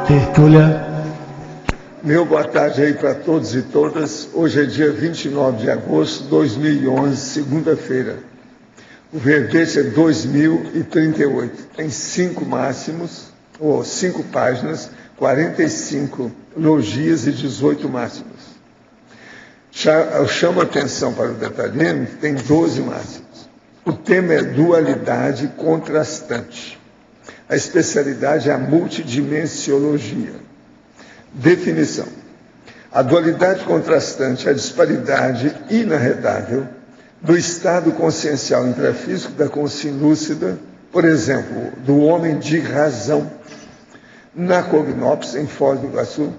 Tertúlia. Meu boa tarde aí para todos e todas. Hoje é dia 29 de agosto de 2011, segunda-feira. O verbete é 2038. Tem 5 máximos, ou 5 páginas, 45 logias e 18 máximos. Eu chamo a atenção para o detalhamento, que tem 12 máximos. O tema é dualidade contrastante. A especialidade é a multidimensiologia. Definição. A dualidade contrastante é a disparidade inarredável do estado consciencial intrafísico da consciência lúcida, por exemplo, do homem de razão, na Cognópolis, em Foz do Iguaçu,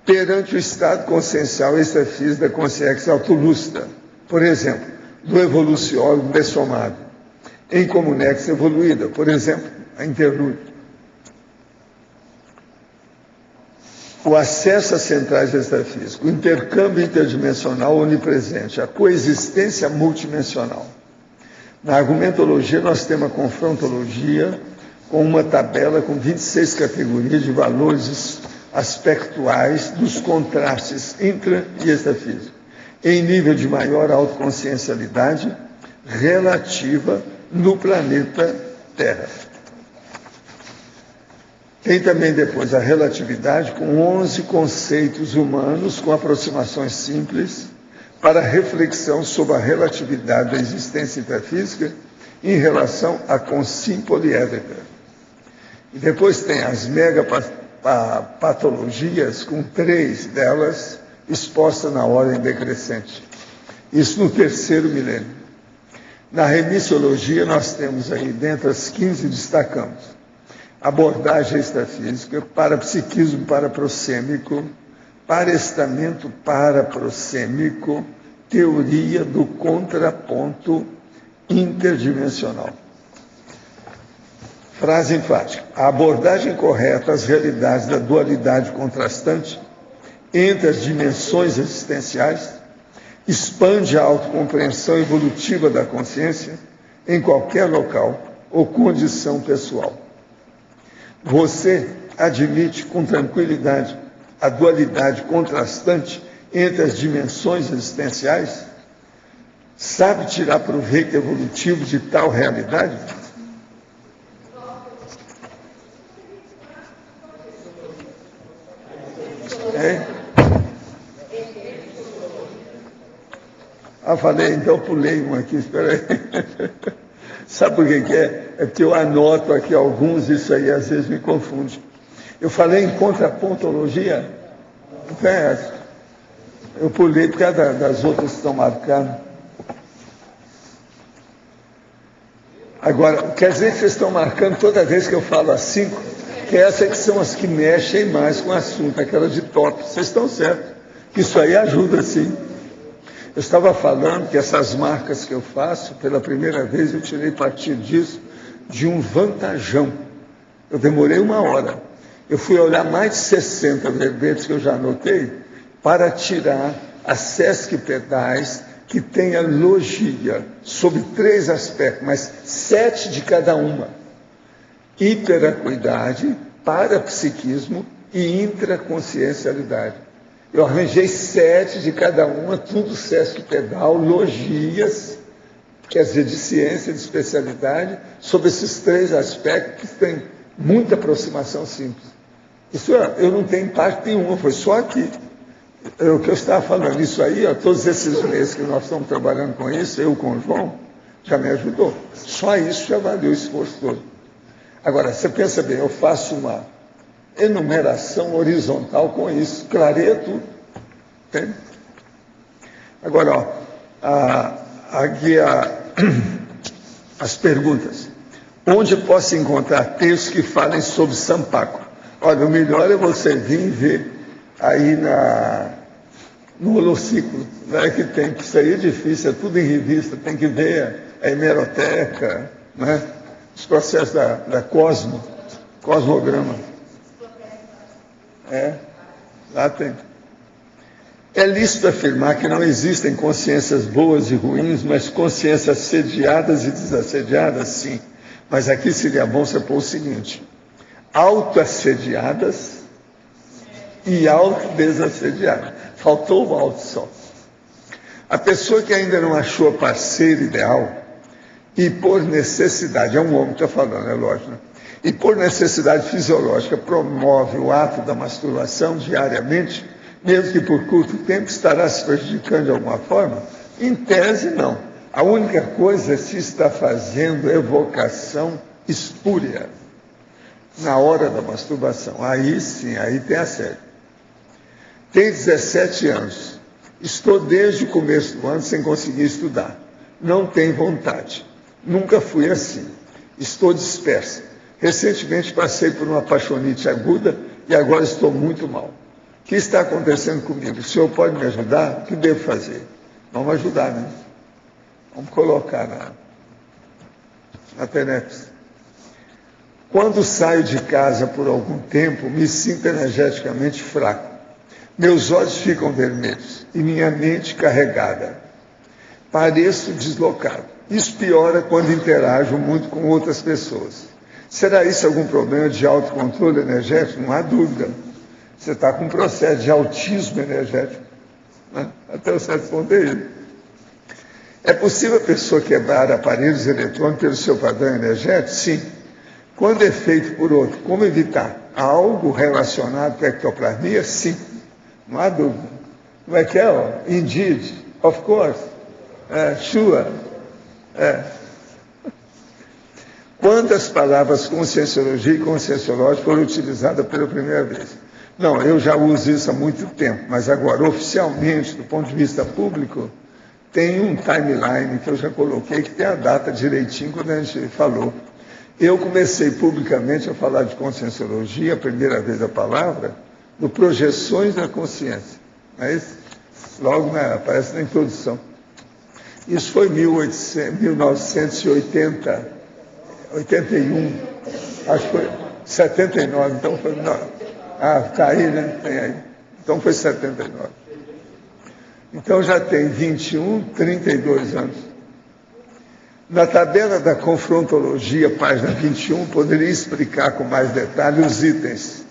perante o estado consciencial extrafísico da consciência autolúcida, por exemplo, do evoluciólogo dessomado, em comunex evoluída, por exemplo, a interlúdio. O acesso às centrais extrafísicas, o intercâmbio interdimensional onipresente, a coexistência multidimensional. Na argumentologia, nós temos a confrontologia, com uma tabela com 26 categorias de valores aspectuais dos contrastes intra e extrafísicos, em nível de maior autoconsciencialidade relativa no planeta Terra. Tem também depois a relatividade, com 11 conceitos humanos, com aproximações simples, para reflexão sobre a relatividade da existência intrafísica em relação à consciência poliédrica. E depois tem as megapatologias, com 3 delas expostas na ordem decrescente. Isso no 3º milênio. Na remissiologia, nós temos aí, dentre as 15, destacamos abordagem extrafísica, parapsiquismo paraprocêmico, parestamento paraprocêmico, teoria do contraponto interdimensional. Frase enfática. A abordagem correta às realidades da dualidade contrastante entre as dimensões existenciais expande a autocompreensão evolutiva da consciência em qualquer local ou condição pessoal. Você admite com tranquilidade a dualidade contrastante entre as dimensões existenciais? Sabe tirar proveito evolutivo de tal realidade? Falei, então pulei um aqui, espera aí. Sabe por que é? É porque eu anoto aqui alguns, isso aí às vezes me confunde. Eu falei em contrapontologia, eu pulei por causa das outras que estão marcando. Agora, quer dizer que vocês estão marcando toda vez que eu falo as 5, que essas que são as que mexem mais com o assunto, aquelas de top. Vocês estão certos, que isso aí ajuda sim. Eu estava falando que essas marcas que eu faço, pela primeira vez eu tirei partido disso, de um vantajão. Eu demorei 1 hora. Eu fui olhar mais de 60 verbetes que eu já anotei, para tirar as sesquipedais que tem a logia, sobre 3 aspectos, mas 7 de cada uma. Hiperacuidade, parapsiquismo e intraconsciencialidade. Eu arranjei 7 de cada uma, tudo sesquipedal, logias, quer dizer, de ciência, de especialidade, sobre esses 3 aspectos que têm muita aproximação simples. Isso eu não tenho parte nenhuma, foi só aqui. O que eu estava falando, isso aí, todos esses meses que nós estamos trabalhando com isso, eu com o João, já me ajudou. Só isso já valeu o esforço todo. Agora, você pensa bem, eu faço uma enumeração horizontal com isso, clareia tudo. Entende? Agora, aqui as perguntas. Onde posso encontrar textos que falem sobre Sampaco? Olha, o melhor é você vir ver aí no holociclo, né, que tem, que isso aí é difícil, é tudo em revista, tem que ver a hemeroteca, né, os processos da cosmograma. Lá tem. É lícito afirmar que não existem consciências boas e ruins, mas consciências assediadas e desassediadas, sim. Mas aqui seria bom você pôr o seguinte: autoassediadas e autodesassediado. Faltou o auto só. A pessoa que ainda não achou a parceira ideal e por necessidade, é um homem que está falando, é lógico, né? E por necessidade fisiológica promove o ato da masturbação diariamente, mesmo que por curto tempo, estará se prejudicando de alguma forma? Em tese, não. A única coisa é se está fazendo evocação espúria na hora da masturbação. Aí sim, aí tem assédio. Tem 17 anos. Estou desde o começo do ano sem conseguir estudar. Não tenho vontade. Nunca fui assim. Estou dispersa. Recentemente passei por uma apaixonite aguda e agora estou muito mal. O que está acontecendo comigo? O senhor pode me ajudar? O que devo fazer? Vamos ajudar, né? Vamos colocar na Tenex. Quando saio de casa por algum tempo, me sinto energeticamente fraco. Meus olhos ficam vermelhos e minha mente carregada. Pareço deslocado. Isso piora quando interajo muito com outras pessoas. Será isso algum problema de autocontrole energético? Não há dúvida. Você está com um processo de autismo energético, né? Até o certo ponto é isso. É possível a pessoa quebrar aparelhos eletrônicos pelo seu padrão energético? Sim. Quando é feito por outro, como evitar? Algo relacionado com a ectoplasmia? Sim. Não há dúvida. Como é que é? Ó? Indeed. Of course. Sure. Quantas palavras conscienciologia e conscienciológica foram utilizadas pela primeira vez? Não, eu já uso isso há muito tempo, mas agora, oficialmente, do ponto de vista público, tem um timeline que eu já coloquei, que tem a data direitinho quando a gente falou. Eu comecei publicamente a falar de conscienciologia, a primeira vez a palavra, no Projeções da Consciência. Mas logo aparece na introdução. Isso foi em 1981, acho que foi 79, então foi... está aí, né? Tem aí. Então foi 79. Então já tem 21, 32 anos. Na tabela da confrontologia, página 21, poderia explicar com mais detalhe os itens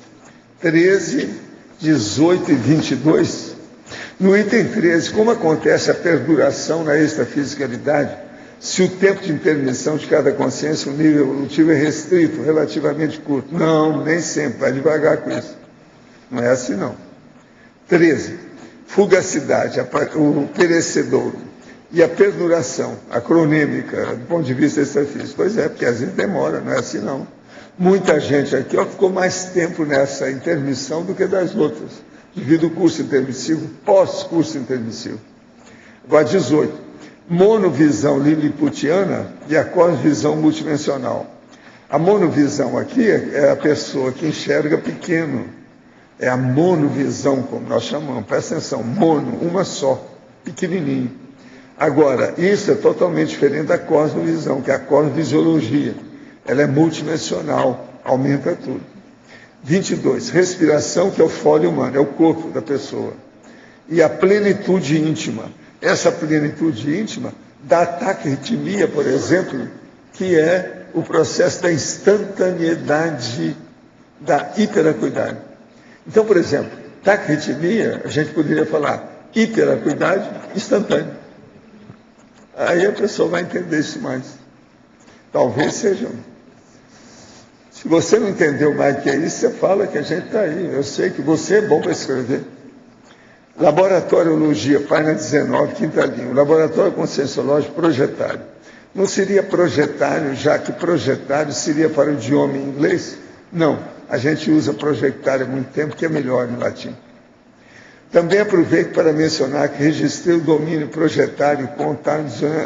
13, 18 e 22. No item 13, como acontece a perduração na extrafisicalidade, se o tempo de intermissão de cada consciência, o nível evolutivo é restrito, relativamente curto? Não, nem sempre, vai devagar com isso. Não é assim, não. 13. Fugacidade, o perecedouro. E a perduração, acronêmica, do ponto de vista extrafísico. Pois é, porque às vezes demora, não é assim, não. Muita gente aqui ficou mais tempo nessa intermissão do que das outras, devido ao curso intermissivo, pós-curso intermissivo. Agora, 18. Monovisão liliputiana e a cosvisão multidimensional. A monovisão aqui é a pessoa que enxerga pequeno. É a monovisão, como nós chamamos. Presta atenção, mono, uma só, pequenininho. Agora, isso é totalmente diferente da cosmovisão, que é a cosmovisiologia. Ela é multidimensional, aumenta tudo. 22. Respiração, que é o fôlei humano, é o corpo da pessoa. E a plenitude íntima. Essa plenitude íntima dá taquiarritmia, por exemplo, que é o processo da instantaneidade da hiperacuidade. Então, por exemplo, taquiarritmia, a gente poderia falar hiperacuidade instantânea. Aí a pessoa vai entender isso mais. Talvez seja. Se você não entendeu mais o que é isso, você fala que a gente está aí. Eu sei que você é bom para escrever. Laboratoriologia, página 19, quinta linha. Laboratório conscienciológico projetário. Não seria projetário, já que projetário seria para o idioma em inglês? Não. A gente usa projetário há muito tempo, que é melhor em latim. Também aproveito para mencionar que registrei o domínio projetário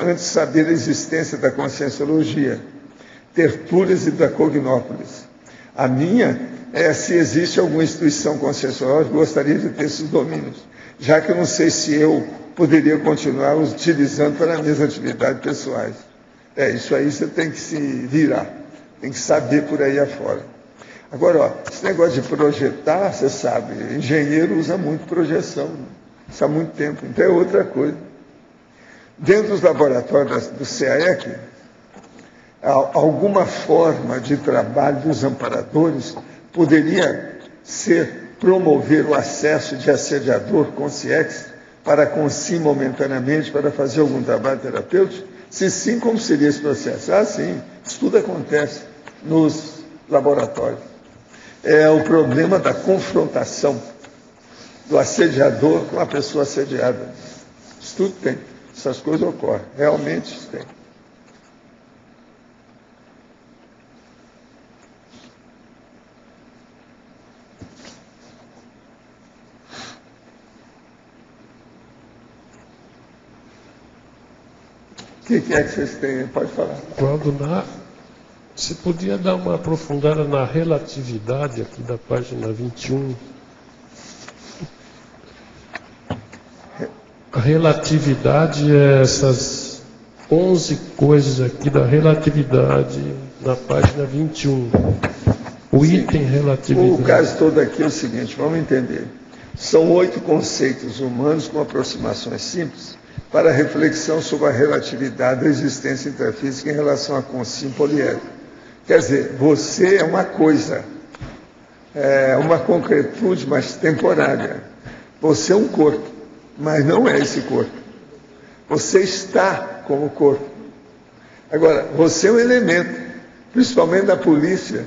antes de saber a existência da conscienciologia, Tertúlias e da Cognópolis. A minha é se existe alguma instituição conscienciológica, gostaria de ter esses domínios, já que eu não sei se eu poderia continuar utilizando para minhas atividades pessoais. Isso aí você tem que se virar, tem que saber por aí afora. Agora, ó, esse negócio de projetar, você sabe, engenheiro usa muito projeção, isso há muito tempo, então é outra coisa. Dentro dos laboratórios do CAEC, alguma forma de trabalho dos amparadores poderia ser promover o acesso de assediador consciex para consim momentaneamente para fazer algum trabalho terapêutico? Se sim, como seria esse processo? Ah, sim, isso tudo acontece nos laboratórios. É o problema da confrontação do assediador com a pessoa assediada. Isso tudo tem, essas coisas ocorrem, realmente isso tem. O que é que vocês têm? Pode falar. Quando você podia dar uma aprofundada na relatividade aqui da página 21. A relatividade é essas 11 coisas aqui da relatividade na página 21. O Sim. Item relatividade. O caso todo aqui é o seguinte, vamos entender. São 8 conceitos humanos com aproximações simples para reflexão sobre a relatividade da existência intrafísica em relação à consciência poliédrica. Quer dizer, você é uma coisa, é uma concretude, mas temporária. Você é um corpo, mas não é esse corpo. Você está como corpo. Agora, você é um elemento, principalmente da polícia.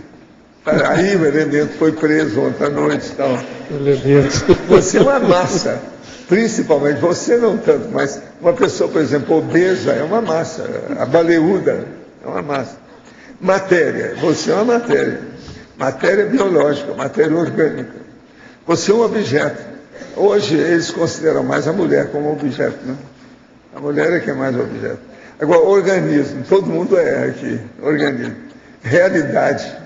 Aí o elemento foi preso ontem à noite e tal. Você é uma massa. Principalmente, você não tanto, mas uma pessoa, por exemplo, obesa é uma massa, a baleúda é uma massa. Matéria, você é uma matéria. Matéria biológica, matéria orgânica. Você é um objeto. Hoje eles consideram mais a mulher como objeto, né? A mulher é que é mais objeto. Agora, organismo, todo mundo é aqui, organismo. Realidade.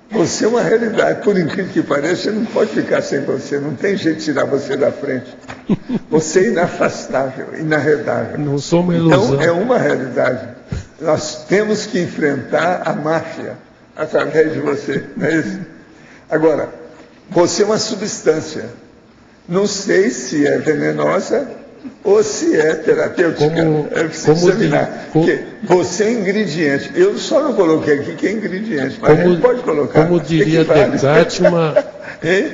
Você é uma realidade, por incrível que pareça, você não pode ficar sem você, não tem jeito de tirar você da frente. Você é inafastável, inarredável. Não sou uma ilusão. Então, é uma realidade. Nós temos que enfrentar a máfia através de você, não é isso? Agora, você é uma substância. Não sei se é venenosa ou se é terapêutica. Eu preciso examinar. Porque você é ingrediente. Eu só não coloquei aqui que é ingrediente, mas a gente pode colocar. Como diria Descartes,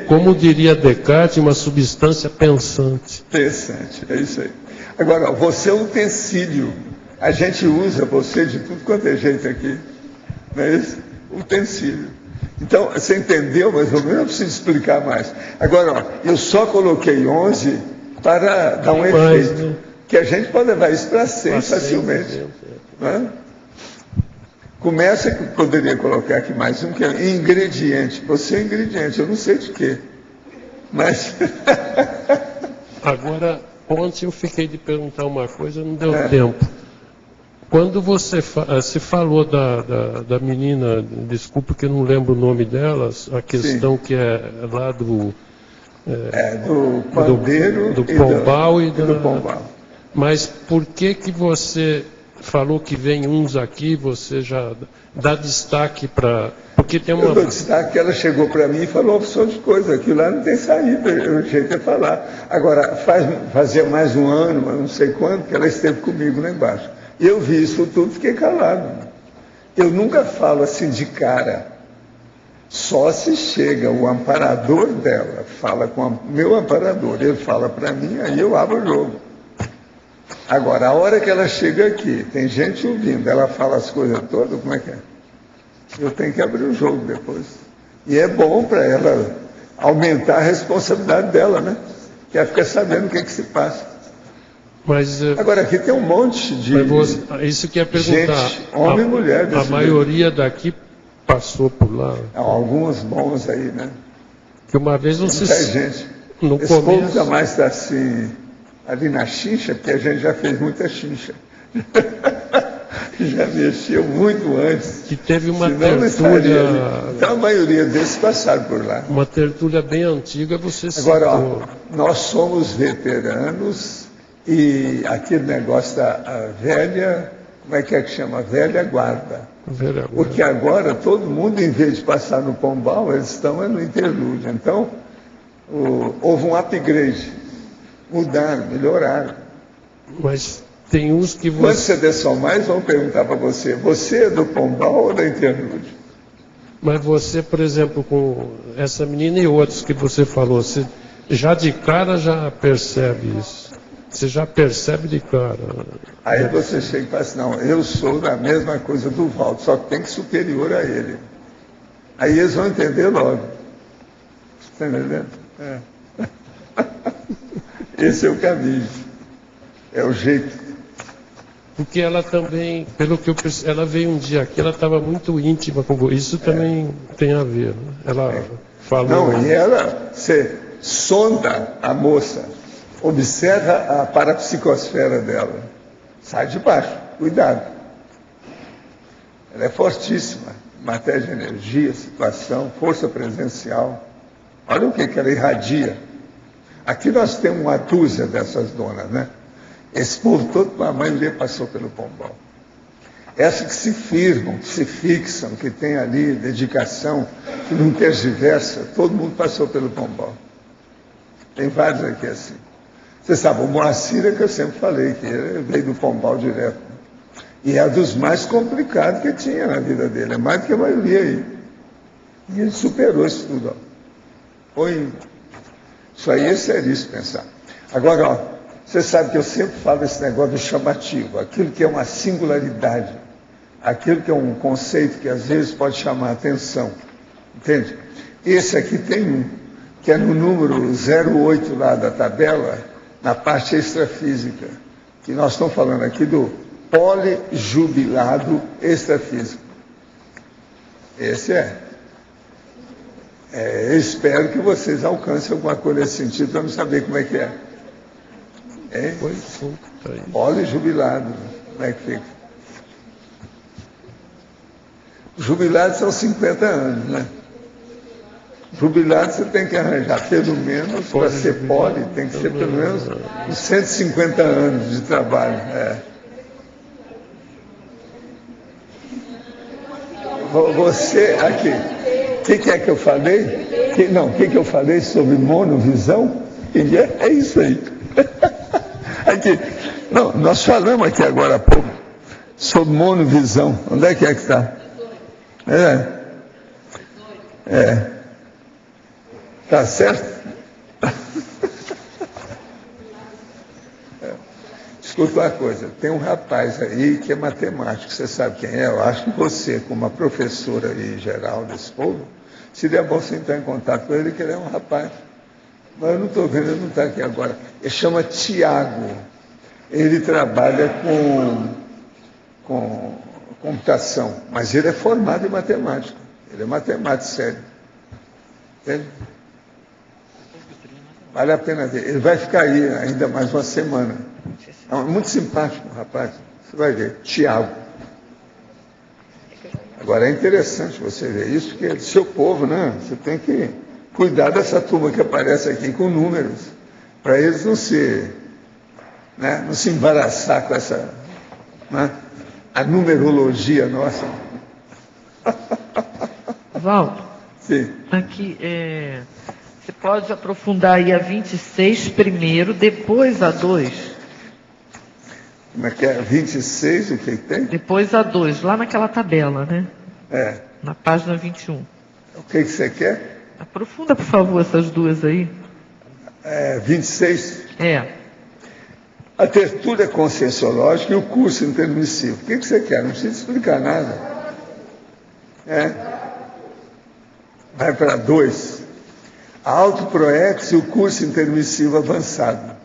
como diria Descartes, uma substância pensante. Pensante, é isso aí. Agora, você é um utensílio. A gente usa você de tudo quanto é jeito aqui. Não é isso? Utensílio. Então, você entendeu mais ou menos? Não preciso explicar mais. Agora, ó, eu só coloquei 11 para dar um efeito. Né? Que a gente pode levar isso para 100 facilmente. Né? Começa que poderia colocar aqui mais um, que é ingrediente. Você é ingrediente, eu não sei de quê. Mas. Agora, ontem eu fiquei de perguntar uma coisa, não deu tempo. Quando você se falou da menina, desculpa que eu não lembro o nome dela, a questão que é lá do pandeiro, do Pombal e do Pombal. Mas por que você falou que vem uns aqui, você já dá destaque para... Porque tem uma... Eu dou destaque que ela chegou para mim e falou uma opção de coisa, aquilo lá não tem saída, o jeito é falar. Agora, fazia mais um ano, mas não sei quando, que ela esteve comigo lá embaixo. Eu vi isso tudo, fiquei calado. Eu nunca falo assim de cara. Só se chega o amparador dela, fala com o meu amparador, ele fala para mim, aí eu abro o jogo. Agora, a hora que ela chega aqui, tem gente ouvindo, ela fala as coisas todas, como é que é? Eu tenho que abrir o jogo depois. E é bom para ela aumentar a responsabilidade dela, né? Que ela fica sabendo o que se passa. Mas, agora, aqui tem um monte de isso que ia perguntar. Gente, homem e mulher. A maioria daqui passou por lá. Alguns bons aí, né? Que uma vez você... Muita gente. No Esse começo... povo ainda mais está assim, ali na chincha, porque a gente já fez muita chincha. Já mexeu muito antes. Que teve uma tertúlia... Então a maioria desses passaram por lá. Uma tertúlia bem antiga, você Agora, ó, nós somos veteranos e aquele negócio da velha, como é que chama? Velha guarda. Porque agora todo mundo, em vez de passar no Pombal, eles estão no interlúdio. Então, houve um upgrade. Mudaram, melhoraram. Mas tem uns que Quantos CDs são mais? Vão perguntar para você. Você é do Pombal ou da interlúdio? Mas você, por exemplo, com essa menina e outros que você falou, você já de cara já percebe isso. Você já percebe de cara. Aí você chega e fala assim, não, eu sou da mesma coisa do Valdo, só que tem que superior a ele. Aí eles vão entender logo. Está entendendo? É. Esse é o caminho. É o jeito. Porque ela também, pelo que eu percebi, ela veio um dia aqui, ela estava muito íntima com você. Isso também tem a ver. Né? Ela falou. Não, e ela, você sonda a moça, observa a parapsicosfera dela. Sai de baixo, cuidado. Ela é fortíssima. Matéria de energia, situação, força presencial. Olha o que ela irradia. Aqui nós temos uma dúzia dessas donas, né? Esse povo todo, a maioria passou pelo Pombal. Essas que se firmam, que se fixam, que tem ali dedicação, que não tergiversa, todo mundo passou pelo Pombal. Tem vários aqui assim. Você sabe, o Moacir é que eu sempre falei, que ele veio do Pombal direto. E é dos mais complicados que tinha na vida dele, é mais do que a maioria aí. E ele superou isso tudo. Ó. Foi. Isso aí é seríssimo pensar. Agora, ó, você sabe que eu sempre falo esse negócio do chamativo, aquilo que é uma singularidade, aquilo que é um conceito que às vezes pode chamar a atenção. Entende? Esse aqui tem um, que é no número 08 lá da tabela, na parte extrafísica, que nós estamos falando aqui do polijubilado extrafísico. Esse é. Eu espero que vocês alcancem alguma coisa nesse sentido para não saber como é que é. Pois sim, tá aí. Polijubilado, como é que fica? Jubilados são 50 anos, né? Jubilado você tem que arranjar pelo menos, para ser poli, tem que ser pelo menos uns 150 anos de trabalho. Você, aqui, o que é que eu falei? O que eu falei sobre monovisão? É isso aí. Aqui, não, nós falamos aqui agora há pouco sobre monovisão. Onde é que está? Tá certo? Escuta uma coisa, tem um rapaz aí que é matemático, você sabe quem é? Eu acho que você, como uma professora aí geral desse povo, seria bom você entrar em contato com ele, que ele é um rapaz. Mas eu não estou vendo, ele não está aqui agora. Ele chama Tiago. Ele trabalha com computação, mas ele é formado em matemática. Ele é matemático sério. Entende? Vale a pena ver. Ele vai ficar aí ainda mais uma semana. É muito simpático, rapaz. Você vai ver. Tiago. Agora é interessante você ver isso, porque é do seu povo, né? Você tem que cuidar dessa turma que aparece aqui com números, para eles não se embaraçar com essa, né? A numerologia nossa. Valdo, sim. Aqui, você pode aprofundar aí a 26 primeiro, depois a 2. Como é que é? 26, o que tem? Depois a 2, lá naquela tabela, né? Na página 21. O que você quer? Aprofunda, por favor, essas duas aí. 26? A tertúlia conscienciológica e o curso intermissivo. O que você quer? Não precisa explicar nada. Vai para 2. A autoproex e o curso intermissivo avançado.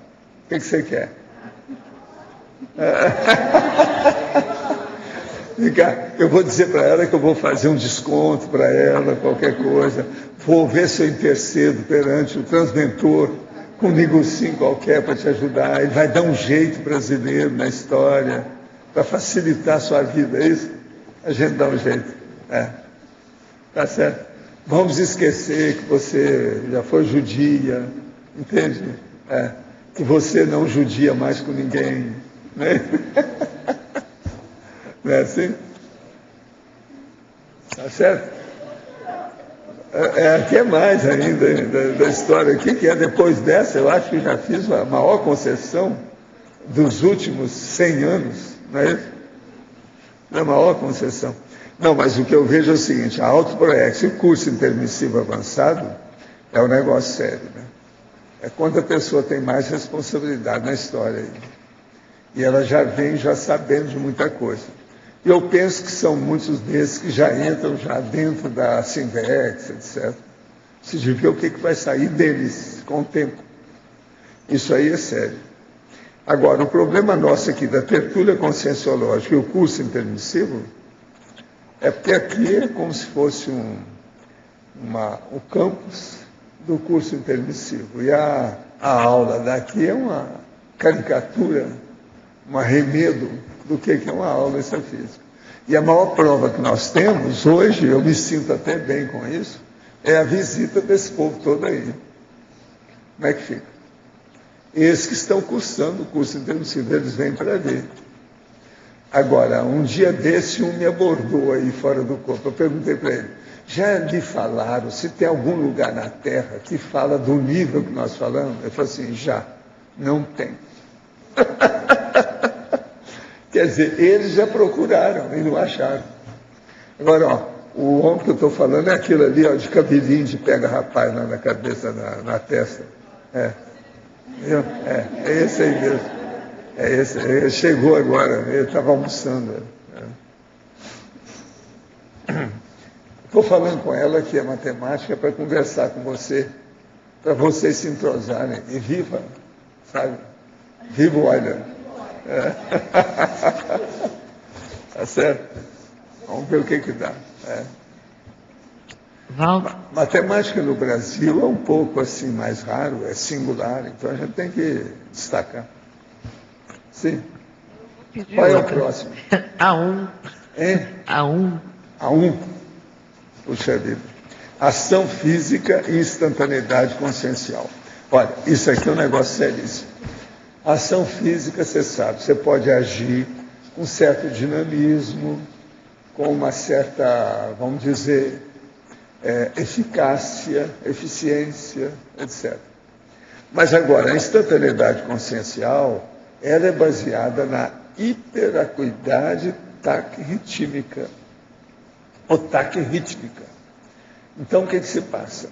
O que você quer? Eu vou dizer para ela que eu vou fazer um desconto para ela, qualquer coisa. Vou ver se eu intercedo perante o transventor com um negocinho qualquer para te ajudar. Ele vai dar um jeito brasileiro na história para facilitar a sua vida, é isso? A gente dá um jeito. Tá certo? Vamos esquecer que você já foi judia, entende? Que você não judia mais com ninguém. Né? Não é assim? Tá certo? Aqui é mais ainda da história. O que é depois dessa? Eu acho que já fiz a maior concessão dos últimos 100 anos, não é isso? A maior concessão. Não, mas o que eu vejo é o seguinte, a autoproex, o curso intermissivo avançado, é um negócio sério, né? É quando a pessoa tem mais responsabilidade na história. E ela já vem já sabendo de muita coisa. E eu penso que são muitos desses que já entram já dentro da Sinvex, etc. Se de ver o que vai sair deles com o tempo. Isso aí é sério. Agora, o problema nosso aqui da tertúlia conscienciológica e o curso intermissivo é porque aqui é como se fosse o campus do curso intermissivo. E a aula daqui é uma caricatura, um arremedo do que é uma aula extrafísica. E a maior prova que nós temos, hoje, eu me sinto até bem com isso, é a visita desse povo todo aí. Como é que fica? Esses que estão cursando o curso intermissivo, eles vêm para ver. Agora, um dia desse, um me abordou aí fora do corpo. Eu perguntei para ele, já lhe falaram se tem algum lugar na Terra que fala do nível que nós falamos? Ele falou assim, já, não tem. Quer dizer, eles já procuraram e não acharam. Agora, ó, o homem que eu estou falando é aquilo ali, ó, de cabelinho de pega rapaz lá na cabeça, na testa. É esse aí mesmo. É esse, ele chegou agora, ele estava almoçando. Estou falando com ela que é matemática para conversar com você, para vocês se entrosarem. E viva, sabe? Viva o Euler. Tá certo? Vamos ver o que dá. Matemática no Brasil é um pouco assim mais raro, é singular, então a gente tem que destacar. Sim. Qual é o próximo? A1. A1. A1. Puxa vida. Ação física e instantaneidade consciencial. Olha, isso aqui é um negócio seríssimo. Ação física, você sabe, você pode agir com certo dinamismo, com uma certa, vamos dizer, eficácia, eficiência, etc. Mas agora, a instantaneidade consciencial, ela é baseada na hiperacuidade taquirritmica, ou taquirrítmica. Então, o que se passa?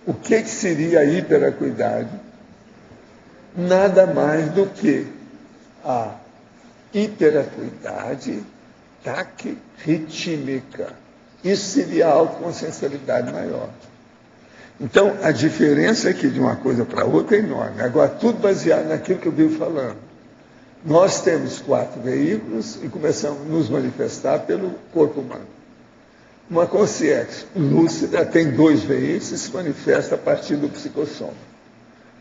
O que seria a hiperacuidade? Nada mais do que a hiperacuidade taquirrítmica. Isso seria a autoconsciencialidade maior. Então, a diferença aqui de uma coisa para outra é enorme. Agora, tudo baseado naquilo que eu vivo falando. Nós temos 4 veículos e começamos a nos manifestar pelo corpo humano. Uma consciência lúcida tem 2 veículos e se manifesta a partir do psicossoma.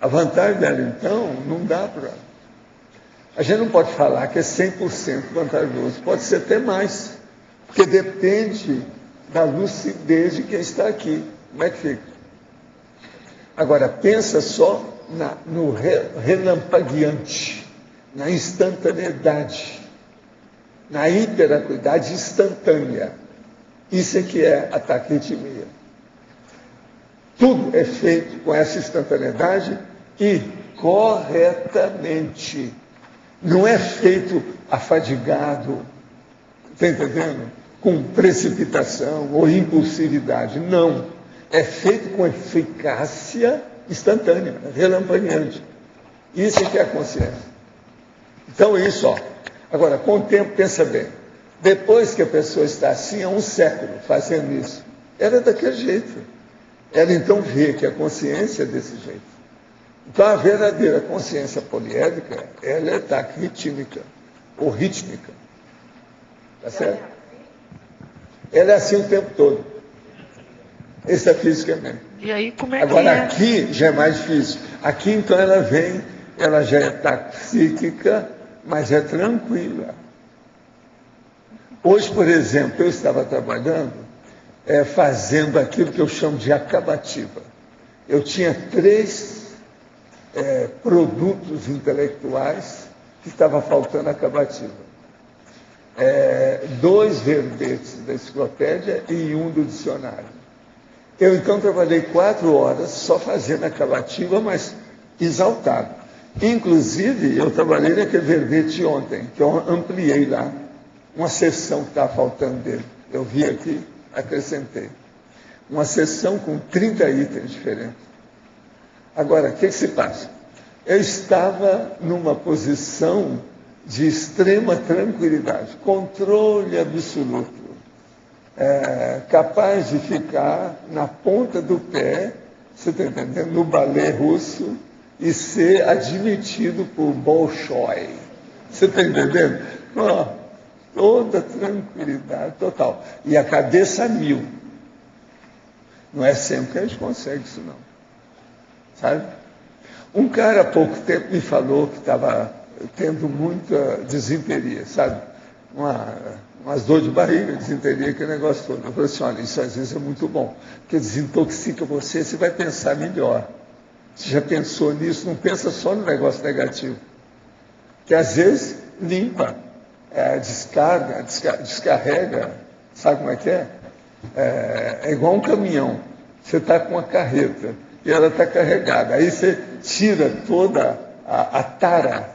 A vantagem dela, então, não dá para... A gente não pode falar que é 100% vantajoso, pode ser até mais, porque depende da lucidez de quem está aqui. Como é que fica? Agora, pensa só no relampagueante, na instantaneidade, na hiperacuidade instantânea. Isso é que é a taquirritmia. Tudo é feito com essa instantaneidade e corretamente. Não é feito afadigado, está entendendo? Com precipitação ou impulsividade. Não. É feito com eficácia instantânea, relampagueante. Isso é que é a consciência. Então, isso, ó. Agora, com o tempo, pensa bem. Depois que a pessoa está assim, há um século fazendo isso, ela é daquele jeito. Ela então vê que a consciência é desse jeito. Então, a verdadeira consciência poliédrica, ela é taquirrítmica, ou rítmica. Tá certo? Ela é assim o tempo todo. Esse é fisicamente. E aí, como é que agora, aqui já é mais difícil. Aqui, então, ela vem, ela já é taxíquica, mas é tranquila. Hoje, por exemplo, eu estava trabalhando, fazendo aquilo que eu chamo de acabativa. Eu tinha 3 produtos intelectuais que estava faltando acabativa. 2 verbetes da enciclopédia e 1 do dicionário. Eu, então, trabalhei 4 horas só fazendo acabativa, mas exaltado. Inclusive, eu trabalhei naquele verbete ontem, que eu ampliei lá, uma seção que estava faltando dele. Eu vi aqui, acrescentei. Uma sessão com 30 itens diferentes. Agora, o que se passa? Eu estava numa posição de extrema tranquilidade, controle absoluto, capaz de ficar na ponta do pé, você está entendendo, no balé russo, e ser admitido por Bolshoi. Você está entendendo? Oh, toda tranquilidade total. E a cabeça a mil. Não é sempre que a gente consegue isso, não. Sabe? Um cara há pouco tempo me falou que estava tendo muita desinteria, sabe? Umas dores de barriga, desinteria, aquele negócio todo. Eu falei assim, olha, isso às vezes é muito bom, porque desintoxica você, você vai pensar melhor. Você já pensou nisso? Não pensa só no negócio negativo. Que às vezes limpa, descarrega, sabe como é que é? É igual um caminhão. Você está com uma carreta e ela está carregada. Aí você tira toda a tara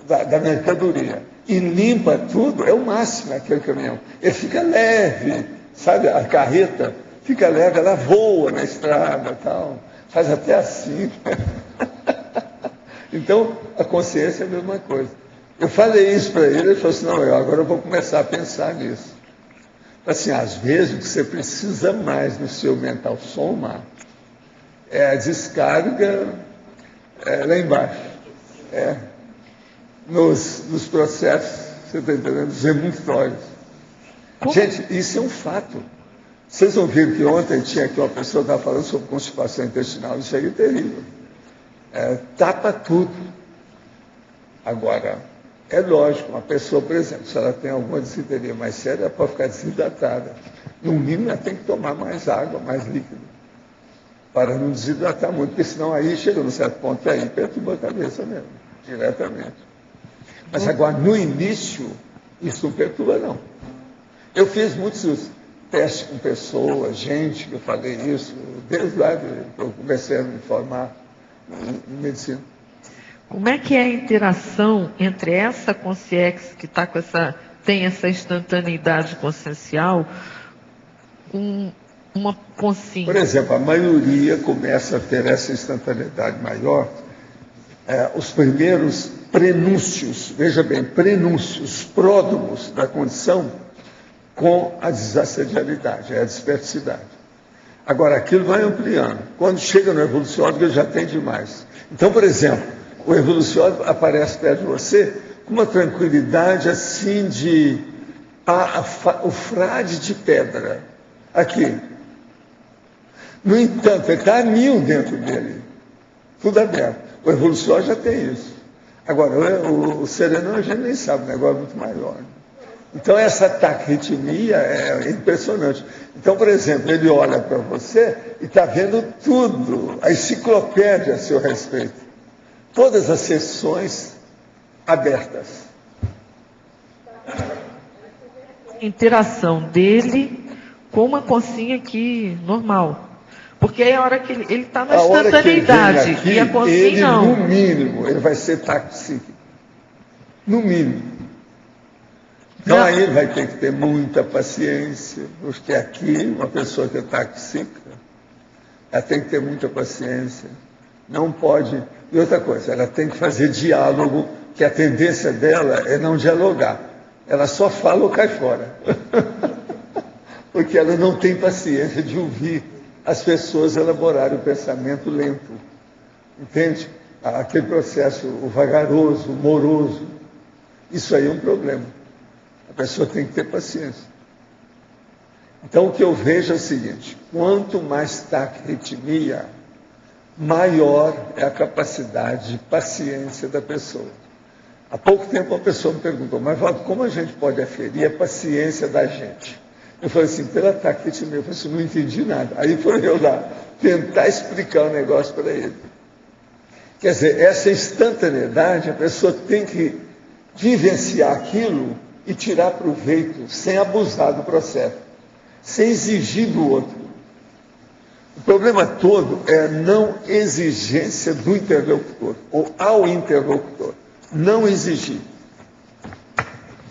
da mercadoria e limpa tudo, é o máximo aquele caminhão. Ele fica leve, sabe? A carreta fica leve, ela voa na estrada, tal, faz até assim. Então, a consciência é a mesma coisa. Eu falei isso para ele falou assim, não, agora eu vou começar a pensar nisso. Assim, às vezes o que você precisa mais no seu mental soma é a descarga lá embaixo. Nos processos, você está entendendo, dos emulsórios. Gente, isso é um fato. Vocês não viram que ontem tinha aqui uma pessoa que estava falando sobre constipação intestinal, isso aí é terrível. Tapa tudo. Agora, é lógico, uma pessoa, por exemplo, se ela tem alguma desinteria mais séria, ela pode ficar desidratada. No mínimo, ela tem que tomar mais água, mais líquido, para não desidratar muito, porque senão aí chega num certo ponto aí perturba a cabeça mesmo, diretamente. Mas agora, no início, isso não perturba, não. Eu fiz muitos testes com pessoas, gente, que eu falei isso, desde lá que eu comecei a me formar em medicina. Como é que é a interação entre essa consciência que está tem essa instantaneidade consciencial com uma consciência? Por exemplo, a maioria começa a ter essa instantaneidade maior. Os primeiros prenúncios, veja bem, prenúncios, pródromos da condição com a desassedialidade, a dispersidade. Agora, aquilo vai ampliando. Quando chega no evoluciólogo, ele já tem demais. Então, por exemplo, o evoluciólogo aparece perto de você com uma tranquilidade assim de o frade de pedra. Aqui. No entanto, ele está a 1000 dentro dele. Tudo aberto. O evoluciólogo já tem isso. Agora, o sereno a gente nem sabe, o negócio é muito maior. Então, essa taquirritmia é impressionante. Então, por exemplo, ele olha para você e está vendo tudo, a enciclopédia a seu respeito. Todas as sessões abertas. Interação dele com uma consciência aqui normal. Porque é a hora que ele está na instantaneidade. Aqui, e a consciência ele, não. No mínimo, ele vai ser taxíquico. No mínimo. Então aí ele vai ter que ter muita paciência, porque aqui, uma pessoa que é taxíquica, ela tem que ter muita paciência. Não pode. E outra coisa, ela tem que fazer diálogo, que a tendência dela é não dialogar. Ela só fala ou cai fora. Porque ela não tem paciência de ouvir as pessoas elaborarem o pensamento lento. Entende? Aquele processo, o vagaroso, o moroso. Isso aí é um problema. A pessoa tem que ter paciência. Então, o que eu vejo é o seguinte: quanto mais taquirritmia, maior é a capacidade de paciência da pessoa. Há pouco tempo uma pessoa me perguntou, mas Valdo, como a gente pode aferir a paciência da gente? Eu falei assim, pela taquirritmia. Eu falei assim, não entendi nada. Aí foi eu lá tentar explicar o negócio para ele. Quer dizer, essa instantaneidade, a pessoa tem que vivenciar aquilo e tirar proveito, sem abusar do processo, sem exigir do outro. O problema todo é a não exigência do interlocutor, ou ao interlocutor. Não exigir.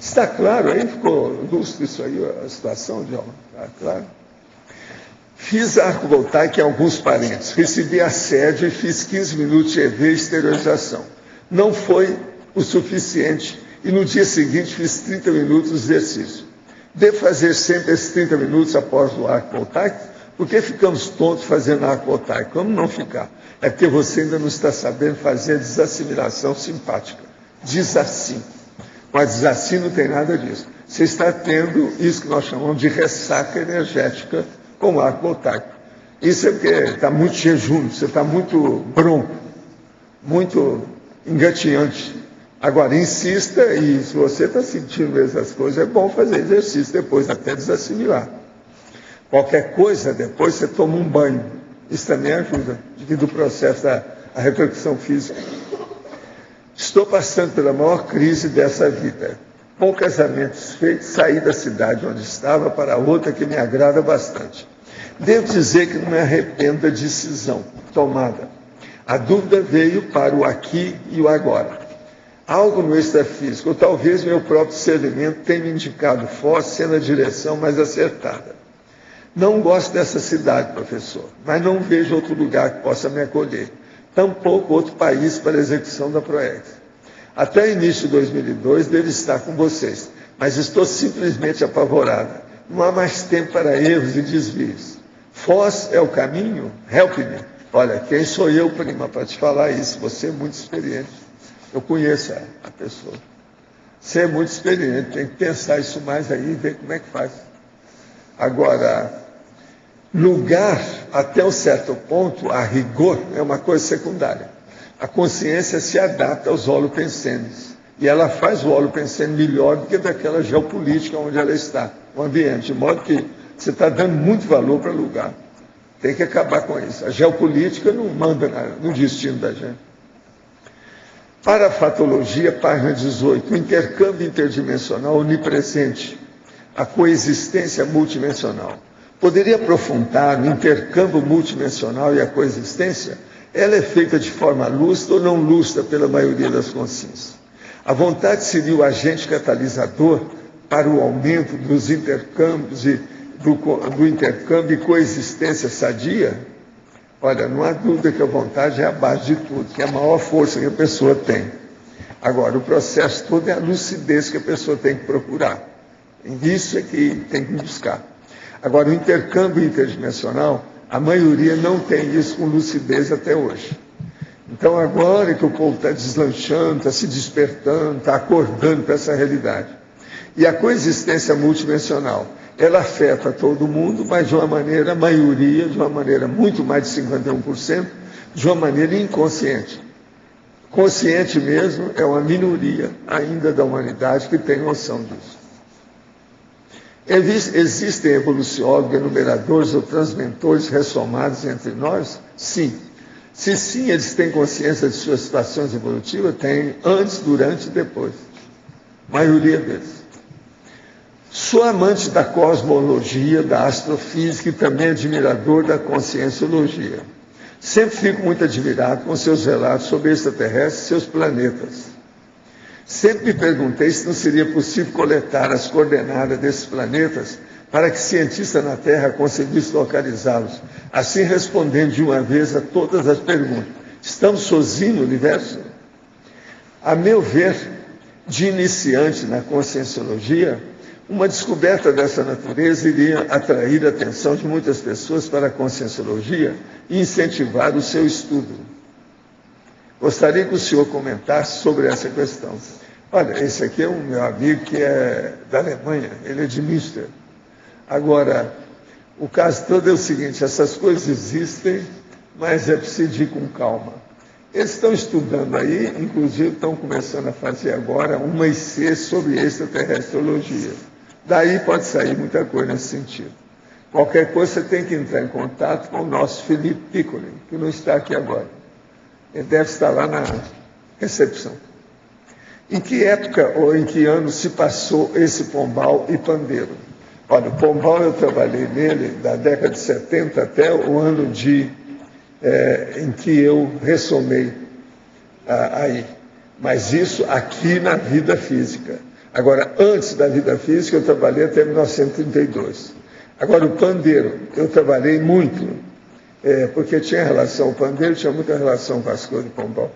Está claro aí? Ficou lúcido isso aí, a situação, Djalma? Está claro? Fiz arco voltaico em alguns parentes, recebi assédio e fiz 15 minutos de EV e exteriorização. Não foi o suficiente e no dia seguinte fiz 30 minutos de exercício. Devo fazer sempre esses 30 minutos após o arco voltaico? Por que ficamos tontos fazendo arco voltaico? Como não ficar? É porque você ainda não está sabendo fazer a desassimilação simpática. Desassim. Mas desassim não tem nada disso. Você está tendo isso que nós chamamos de ressaca energética com o arco voltaico. Isso é porque está muito jejum, você está muito bronco, muito engatinhante. Agora, insista, e se você está sentindo essas coisas, é bom fazer exercício depois, até desassimilar. Qualquer coisa, depois você toma um banho. Isso também ajuda, devido ao processo da repercussão física. Estou passando pela maior crise dessa vida. Com casamentos feitos, saí da cidade onde estava para outra que me agrada bastante. Devo dizer que não me arrependo da decisão tomada. A dúvida veio para o aqui e o agora. Algo no extrafísico, ou talvez meu próprio discernimento tenha me indicado Foz sendo a direção mais acertada. Não gosto dessa cidade, professor, mas não vejo outro lugar que possa me acolher. Tampouco outro país para a execução da PROEX. Até início de 2002 devo estar com vocês, mas estou simplesmente apavorada. Não há mais tempo para erros e desvios. Foz é o caminho? Help me. Olha, quem sou eu, prima, para te falar isso? Você é muito experiente. Eu conheço a pessoa. Você é muito experiente, tem que pensar isso mais aí e ver como é que faz. Agora, lugar, até um certo ponto, a rigor, é uma coisa secundária. A consciência se adapta aos holopensenes. E ela faz o holopensene melhor do que daquela geopolítica onde ela está, o ambiente. De modo que você está dando muito valor para o lugar. Tem que acabar com isso. A geopolítica não manda no destino da gente. Para a fatologia, página 18, o intercâmbio interdimensional onipresente, a coexistência multidimensional. Poderia aprofundar o intercâmbio multidimensional e a coexistência? Ela é feita de forma lúcida ou não lúcida pela maioria das consciências. A vontade seria o agente catalisador para o aumento dos intercâmbios e do intercâmbio e coexistência sadia? Olha, não há dúvida que a vontade é a base de tudo, que é a maior força que a pessoa tem. Agora, o processo todo é a lucidez que a pessoa tem que procurar. Isso é que tem que buscar. Agora, o intercâmbio interdimensional, a maioria não tem isso com lucidez até hoje. Então, agora que o povo está deslanchando, está se despertando, está acordando para essa realidade. E a coexistência multidimensional, ela afeta todo mundo, mas de uma maneira, a maioria, de uma maneira muito mais de 51%, de uma maneira inconsciente. Consciente mesmo é uma minoria ainda da humanidade que tem noção disso. Existem evoluciólogos, enumeradores ou transmentores ressomados entre nós? Sim. Se sim, eles têm consciência de suas situações evolutivas? Tem, antes, durante e depois. A maioria deles. Sou amante da cosmologia, da astrofísica e também admirador da conscienciologia. Sempre fico muito admirado com seus relatos sobre extraterrestres e seus planetas. Sempre me perguntei se não seria possível coletar as coordenadas desses planetas para que cientistas na Terra conseguissem localizá-los, assim respondendo de uma vez a todas as perguntas. Estamos sozinhos no universo? A meu ver, de iniciante na conscienciologia, uma descoberta dessa natureza iria atrair a atenção de muitas pessoas para a conscienciologia e incentivar o seu estudo. Gostaria que o senhor comentasse sobre essa questão. Olha, esse aqui é um meu amigo que é da Alemanha, ele é de Münster. Agora, o caso todo é o seguinte, essas coisas existem, mas é preciso ir com calma. Eles estão estudando aí, inclusive estão começando a fazer agora uma IC sobre extraterrestriologia. Daí pode sair muita coisa nesse sentido. Qualquer coisa você tem que entrar em contato com o nosso Felipe Piccoli, que não está aqui agora. Ele deve estar lá na recepção. Em que época ou em que ano se passou esse Pombal e Pandeiro? Olha, o Pombal eu trabalhei nele da década de 70 até o ano em que eu ressomei aí. Mas isso aqui na vida física. Agora, antes da vida física, eu trabalhei até 1932. Agora, o pandeiro, eu trabalhei muito, porque tinha relação, o pandeiro tinha muita relação com as coisas de Pombal.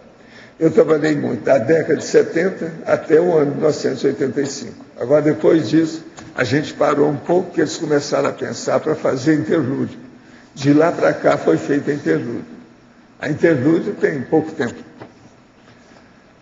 Eu trabalhei muito, da década de 70 até o ano de 1985. Agora, depois disso, a gente parou um pouco, porque eles começaram a pensar para fazer interlúdio. De lá para cá foi feita a interlúdio. A interlúdio tem pouco tempo.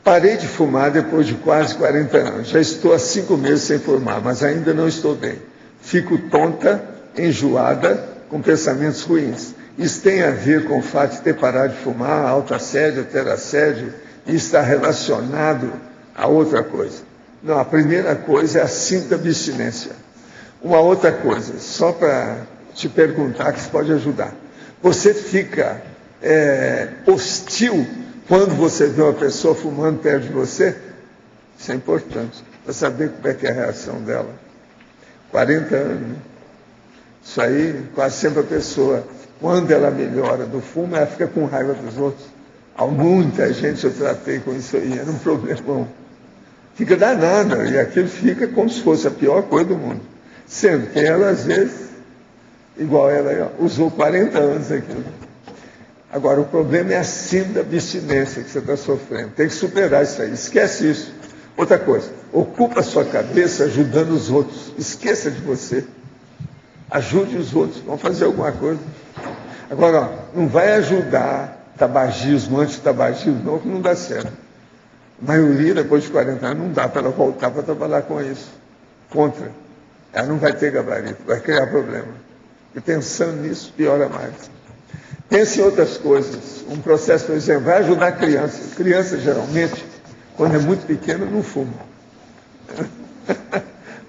Parei de fumar depois de quase 40 anos. Já estou há 5 meses sem fumar, mas ainda não estou bem. Fico tonta, enjoada, com pensamentos ruins. Isso tem a ver com o fato de ter parado de fumar, autoassédio, terassédio, e está relacionado a outra coisa. Não, a primeira coisa é a cinta abstinência. Uma outra coisa, só para te perguntar que isso pode ajudar. Você fica hostil quando você vê uma pessoa fumando perto de você? Isso é importante, para saber como é que é a reação dela. 40 anos, né? Isso aí, quase sempre a pessoa, quando ela melhora do fumo, ela fica com raiva dos outros. Há muita gente eu tratei com isso aí, era um problemão. Fica danada, e aquilo fica como se fosse a pior coisa do mundo. Sendo que ela, às vezes, igual ela aí, ó, usou 40 anos aquilo. Agora, o problema é a síndrome da abstinência que você está sofrendo. Tem que superar isso aí, esquece isso. Outra coisa, ocupa a sua cabeça ajudando os outros. Esqueça de você. Ajude os outros, vão fazer alguma coisa. Agora, ó, não vai ajudar tabagismo, antitabagismo, não, que não dá certo. A maioria, depois de 40 anos, não dá para ela voltar para trabalhar com isso. Contra. Ela não vai ter gabarito, vai criar problema. E pensando nisso, piora mais. Pense em outras coisas. Um processo, por exemplo, vai ajudar a criança. Criança, geralmente, quando é muito pequena, não fuma.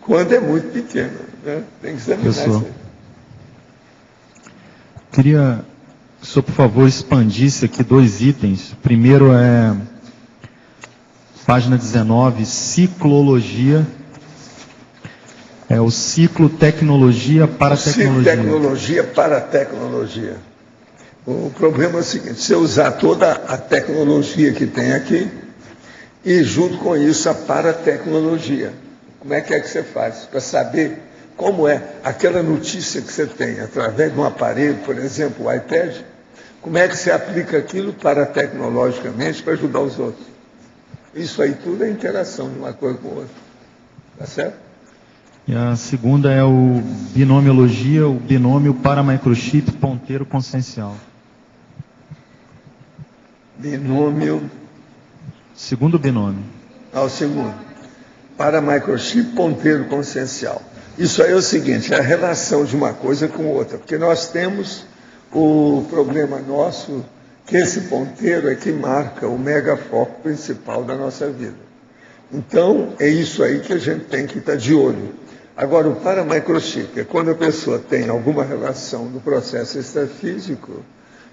Quando é muito pequena, né? Tem que examinar isso aí. Queria que o senhor, por favor, expandisse aqui 2 itens. O primeiro é página 19, ciclologia. É o ciclo tecnologia para tecnologia. Ciclo tecnologia para tecnologia. O problema é o seguinte, se eu usar toda a tecnologia que tem aqui e junto com isso a paratecnologia, como é que você faz? Para saber como é aquela notícia que você tem através de um aparelho, por exemplo, o iPad, como é que você aplica aquilo paratecnologicamente para ajudar os outros? Isso aí tudo é interação de uma coisa com a outra. Tá certo? E a segunda é o binomiologia, o binômio para microchip ponteiro consciencial. Binômio. Segundo binômio. O segundo. Para microchip ponteiro consciencial. Isso aí é o seguinte, é a relação de uma coisa com outra. Porque nós temos o problema nosso, que esse ponteiro é que marca o megafoco principal da nossa vida. Então, é isso aí que a gente tem que estar de olho. Agora, o paramicrochip é quando a pessoa tem alguma relação no processo extrafísico,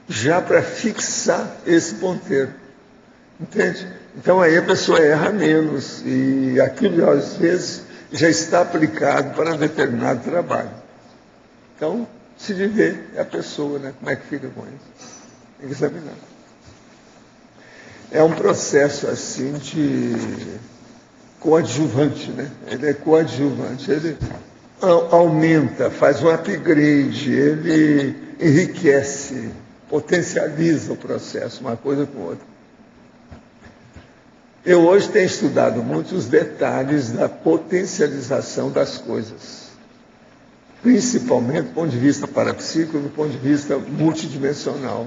já para fixar esse ponteiro. Entende? Então, aí a pessoa erra menos e aquilo, às vezes, já está aplicado para determinado trabalho. Então, se de ver é a pessoa, né? Como é que fica com isso? Tem que examinar. É um processo, assim, de coadjuvante, né? Ele é coadjuvante, ele aumenta, faz um upgrade, ele enriquece, potencializa o processo, uma coisa com outra. Eu hoje tenho estudado muito os detalhes da potencialização das coisas, principalmente do ponto de vista parapsíquico, do ponto de vista multidimensional.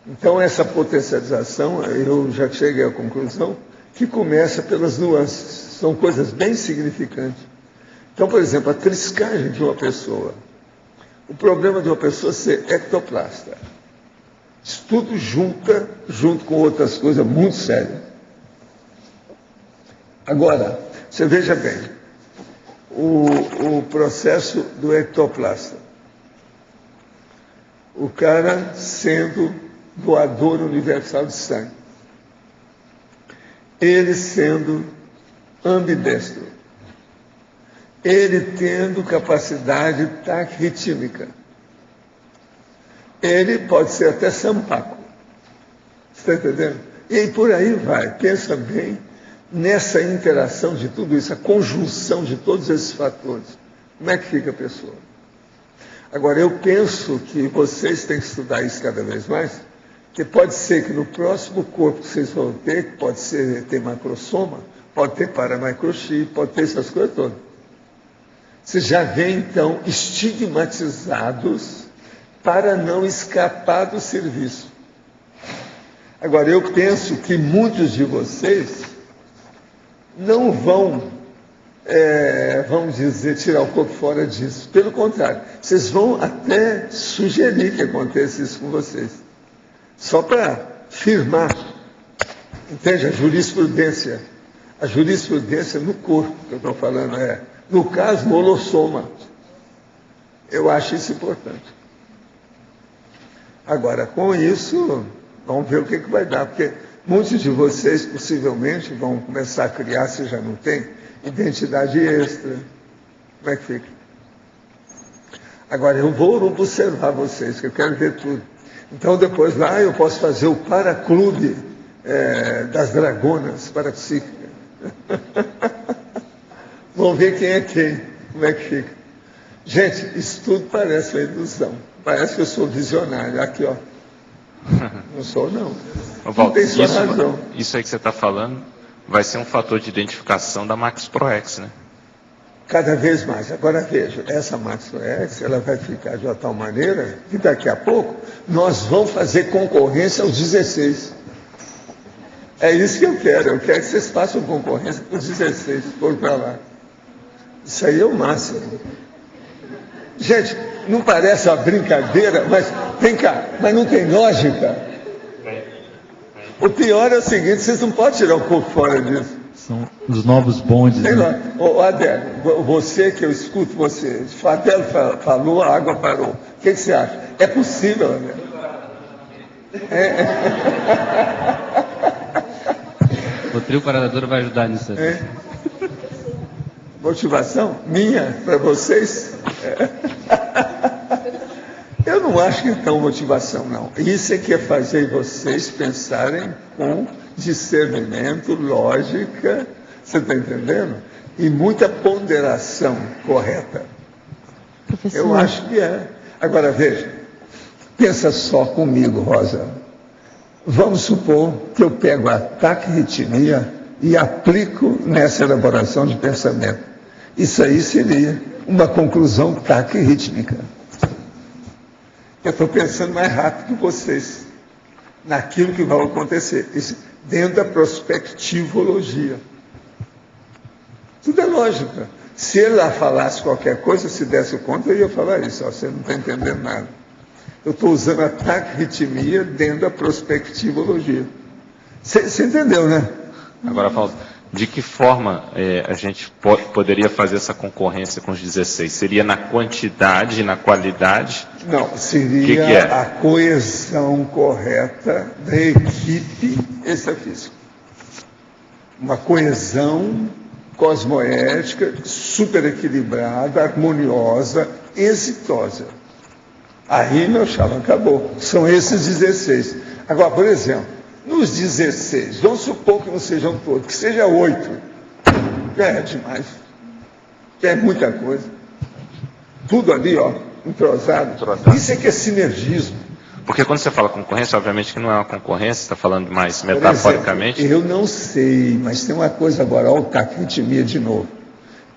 Então, essa potencialização, eu já cheguei à conclusão que começa pelas nuances, são coisas bem significantes. Então, por exemplo, a triscagem de uma pessoa, o problema de uma pessoa ser ectoplasta. Isso tudo junto com outras coisas muito sérias. Agora, você veja bem, o processo do ectoplasta. O cara sendo doador universal de sangue. Ele sendo ambidestro. Ele tendo capacidade taquirrítmica. Ele pode ser até sampaco. Você está entendendo? E por aí vai. Pensa bem nessa interação de tudo isso, a conjunção de todos esses fatores, como é que fica a pessoa? Agora, eu penso que vocês têm que estudar isso cada vez mais, porque pode ser que no próximo corpo que vocês vão ter, que pode ser, ter macrosoma, pode ter paramicrochip, pode ter essas coisas todas. Vocês já vêm, então, estigmatizados para não escapar do serviço. Agora, eu penso que muitos de vocês não vão, vamos dizer, tirar o corpo fora disso. Pelo contrário, vocês vão até sugerir que aconteça isso com vocês. Só para firmar, entende? A jurisprudência no corpo que eu estou falando no caso, no holossoma. Eu acho isso importante. Agora, com isso, vamos ver o que vai dar, porque muitos de vocês possivelmente vão começar a criar, se já não tem, identidade extra. Como é que fica? Agora, eu vou observar vocês, que eu quero ver tudo. Então, depois lá eu posso fazer o paraclube das dragonas parapsíquicas. Vamos ver quem é quem, como é que fica. Gente, isso tudo parece uma ilusão. Parece que eu sou visionário. Aqui, ó. Não sou, não. Não tem sua razão. Isso aí que você está falando vai ser um fator de identificação da Max ProX, né? Cada vez mais. Agora veja, essa Max ProX, ela vai ficar de uma tal maneira que daqui a pouco nós vamos fazer concorrência aos 16. É isso que eu quero. Eu quero que vocês façam concorrência com os 16, se for para lá. Isso aí é o máximo. Gente, não parece uma brincadeira, mas vem cá, mas não tem lógica. O pior é o seguinte, vocês não podem tirar o corpo fora disso. São os novos bondes. Tem né? Ô, Adélio, você que eu escuto você, o Adélio falou, a água parou. O que você acha? É possível, Adélio? O trio parador vai ajudar nisso aí. Motivação minha para vocês? Eu não acho que é tão motivação, não. Isso é que é fazer vocês pensarem com discernimento, lógica, você está entendendo? E muita ponderação correta. Professor. Eu acho que é. Agora, veja, pensa só comigo, Rosa. Vamos supor que eu pego a taquirritmia e aplico nessa elaboração de pensamento. Isso aí seria uma conclusão taquirrítmica. Eu estou pensando mais rápido que vocês naquilo que vai acontecer. Isso, dentro da prospectivologia. Tudo é lógica. Se ele lá falasse qualquer coisa, se desse conta, eu ia falar isso. Ó, você não está entendendo nada. Eu estou usando a taquirritmia dentro da prospectivologia. Você entendeu, né? Agora, Fausto, de que forma a gente poderia fazer essa concorrência com os 16? Seria na quantidade e na qualidade? Não, seria que é? A coesão correta da equipe extrafísica. Uma coesão cosmoética, super equilibrada, harmoniosa, exitosa. Aí, meu chapa, acabou. São esses 16. Agora, por exemplo, nos 16, vamos supor que não sejam todos, que seja 8. Já é demais. Já é muita coisa. Tudo ali, ó, entrosado. Isso é que é sinergismo. Porque quando você fala concorrência, obviamente que não é uma concorrência, você está falando mais metaforicamente. Por exemplo, eu não sei, mas tem uma coisa agora, ó, o taquirritmia de novo.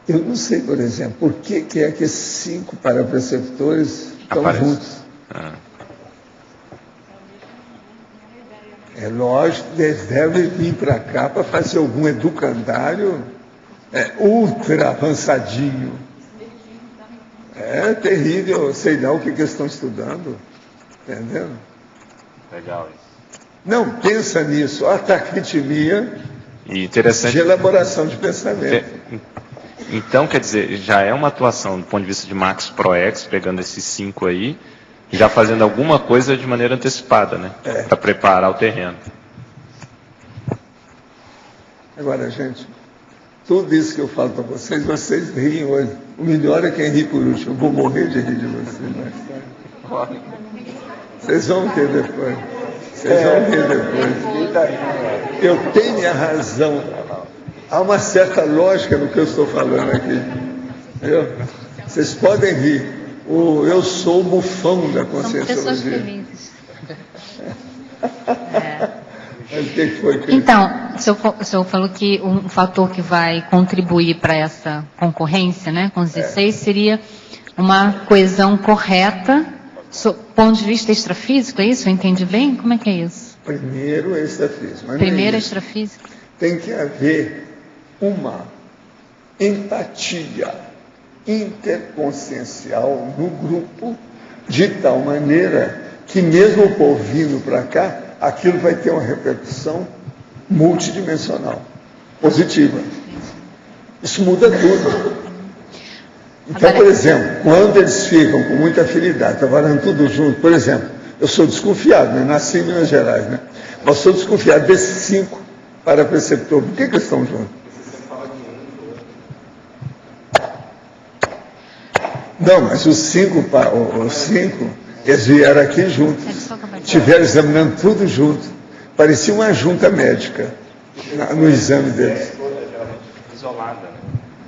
Eu não sei, por exemplo, por que é que esses 5 parapreceptores estão juntos. É lógico que eles devem vir para cá para fazer algum educandário ultra avançadinho. É terrível, sei lá o que eles estão estudando. Entendendo? Legal isso. Não, pensa nisso. A taquirritmia de elaboração de pensamento. Então, quer dizer, já é uma atuação do ponto de vista de Max ProX, pegando esses 5 aí, já fazendo alguma coisa de maneira antecipada, né? Para preparar o terreno. Agora, gente, tudo isso que eu falo para vocês, vocês riem hoje. O melhor é quem ri por último. Eu vou morrer de rir de vocês mais tarde. Vocês vão ver depois. Vocês vão ver depois. Eu tenho a razão Há uma certa lógica no que eu estou falando aqui. Entendeu? Vocês podem rir. Eu sou o bufão da conscienciologia. São pessoas felizes. Mas o que foi, Cris? Então, o senhor falou que um fator que vai contribuir para essa concorrência, né, com os 16, seria uma coesão correta, do ponto de vista extrafísico, é isso? Eu entendi bem? Como é que é isso? Primeiro é extrafísico. Primeiro é extrafísico? Tem que haver uma empatia interconsciencial no grupo, de tal maneira que mesmo o povo vindo para cá, aquilo vai ter uma repercussão multidimensional, positiva. Isso muda tudo. Então, por exemplo, quando eles ficam com muita afinidade, trabalhando tudo junto, por exemplo, eu sou desconfiado, né? Nasci em Minas Gerais, né? Mas sou desconfiado desses 5 para preceptor. Por que eles estão juntos? Não, mas os 5, eles vieram aqui juntos. Estiveram examinando tudo junto. Parecia uma junta médica no exame deles. Isolada, né?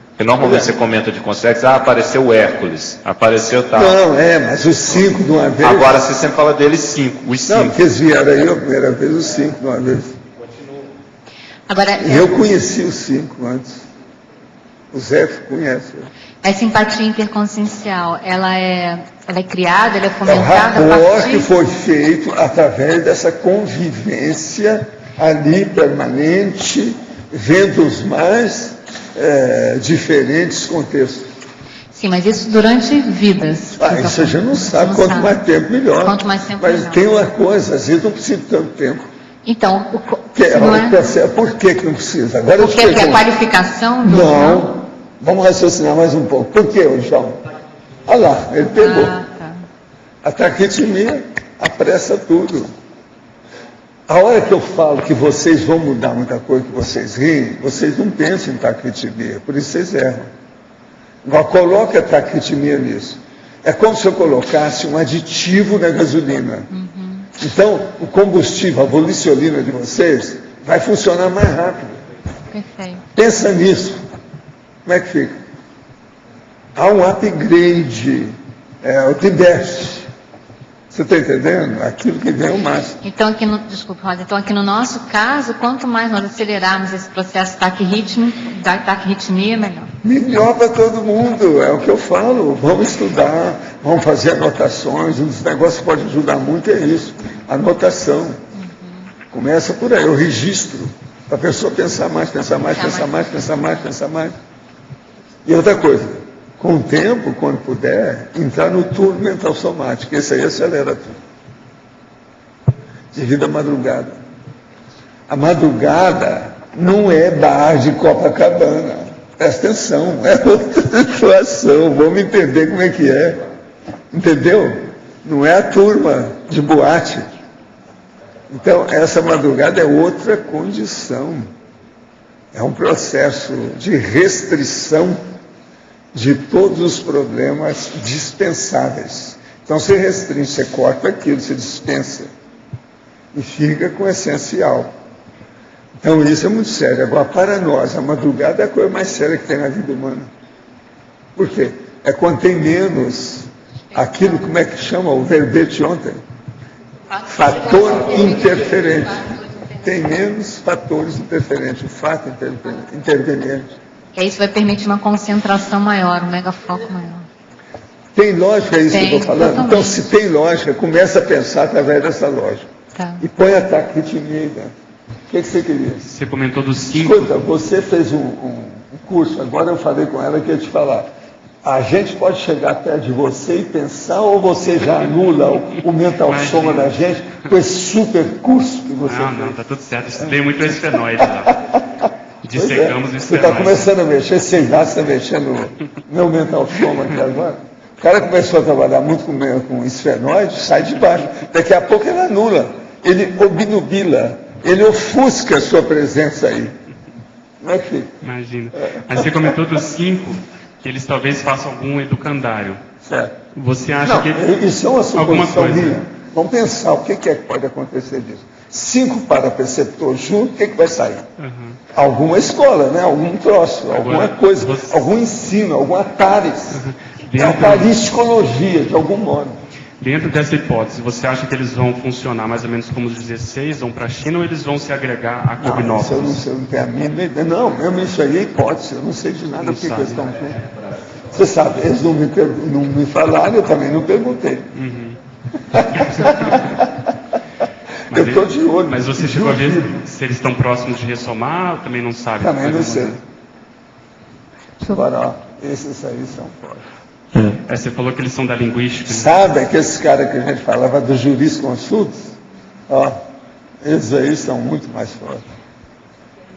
Porque normalmente você comenta de consciência, apareceu o Hércules, apareceu tal. Não, mas os 5 de uma vez. Agora você sempre fala deles 5, os 5. Não, porque eles vieram aí a primeira vez, os 5 de uma vez. Agora, eu conheci os 5 antes. O Zé conhece. Essa empatia interconsciencial, ela é criada, ela é É o fomentada a rapport partir... que foi feito através dessa convivência ali permanente, vendo os mais diferentes contextos. Sim, mas isso durante vidas. Isso a gente não sabe. Quanto mais tempo, melhor. Quanto mais tempo, mas melhor. tem uma coisa, às vezes não precisa de tanto tempo. Então, Não é? Por que não precisa? Agora porque é a qualificação do... Não. Vamos raciocinar mais um pouco. Por que, João? Olha lá, ele pegou. Tá. A taquitimia apressa tudo. A hora que eu falo que vocês vão mudar muita coisa, que vocês riem, vocês não pensam em taquitimia, por isso vocês erram. Agora, coloque a taquitimia nisso. É como se eu colocasse um aditivo na gasolina. Então, o combustível, a voliciolina de vocês, vai funcionar mais rápido. Perfeito. Pensa nisso. Como é que fica? Há um upgrade, o tibete. Você está entendendo? Aquilo que vem é o máximo. Então, desculpa, Rosa, então aqui no nosso caso, quanto mais nós acelerarmos esse processo da taquirritmia, melhor. Melhor para todo mundo, é o que eu falo. Vamos estudar, vamos fazer anotações. Um dos negócios que pode ajudar muito é isso, anotação. Começa por aí, o registro, para a pessoa pensar mais. E outra coisa, com o tempo, quando puder, entrar no turno mental somático. Esse aí acelera tudo. Devido à madrugada. A madrugada não é bar de Copacabana. Presta atenção, é outra situação. Vamos entender como é que é. Entendeu? Não é a turma de boate. Então, essa madrugada é outra condição. É um processo de restrição de todos os problemas dispensáveis. Então, você restringe, você corta aquilo, você dispensa. E fica com o essencial. Então, isso é muito sério. Agora, para nós, a madrugada é a coisa mais séria que tem na vida humana. Por quê? É quando tem menos aquilo, como é que chama o verbete ontem? Fator interferente. Tem menos fatores interferentes, o fato interveniente. E isso vai permitir uma concentração maior, um megafoco maior. Tem lógica isso que eu estou falando? Totalmente. Então, se tem lógica, começa a pensar através dessa lógica. Tá. E põe a taquitimia aí dentro. O que você queria? Você comentou dos 5. Escuta, você fez um curso, agora eu falei com ela que ia te falar. A gente pode chegar perto de você e pensar, ou você já anula o mental soma da gente com esse super curso que você fez? Não, tá tudo certo. Eu estudei muito esfenoide lá. Dissecamos o Você está esfenoide. começando a mexer, você já está mexendo no meu mental soma aqui agora. O cara começou a trabalhar muito com esfenoide, sai de baixo. Daqui a pouco ele anula, ele obnubila, ele ofusca a sua presença aí. Como é que fica? Imagina. Mas você comentou dos 5, que eles talvez façam algum educandário. Certo. Você acha Não, que... isso é uma alguma suposição coisa. minha. Vamos pensar o que é que pode acontecer disso. 5 parapreceptores juntos, o que vai sair? Alguma escola, né? Algum troço, alguma coisa, algum ensino, alguma tares. A taristologia, de algum modo. Dentro dessa hipótese, você acha que eles vão funcionar mais ou menos como os 16, vão para a China, ou eles vão se agregar a Cognópolis? Eu não sei, eu não tenho a mínima ideia. Não, mesmo isso aí é hipótese, eu não sei de nada porque eles estão juntos. Você sabe, eles não me falaram, eu também não perguntei. Eu estou de olho. Mas você chegou a ver se eles estão próximos de ressomar, ou também não sabe? Também não sei. Agora, ó, esses aí são fortes. Você falou que eles são da linguística. Né? Sabe aqueles caras que a gente falava do jurisconsultos? Ó, eles aí são muito mais fortes.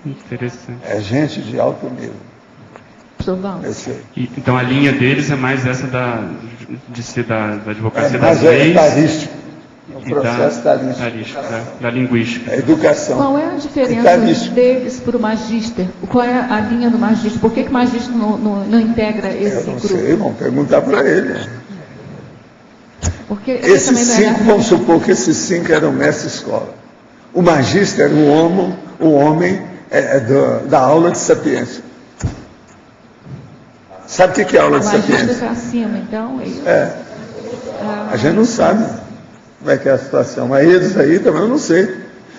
Interessante. É gente de alto nível. Então a linha deles é mais essa de ser da advocacia das mais leis. Tarístico. O processo tarístico. Da linguística. A educação. Qual é a diferença deles para o magíster? Qual é a linha do magíster? Por que o magíster não integra esse grupo? Eu não sei, vamos perguntar para ele. Porque esses 5, vamos supor que esses 5 eram mestre-escola. O magíster era o homem da aula de sapiência. Sabe o que é aula de sapiência? O magíster está acima, então? É isso? A gente não sabe como é que é a situação. Mas eles aí também eu não sei.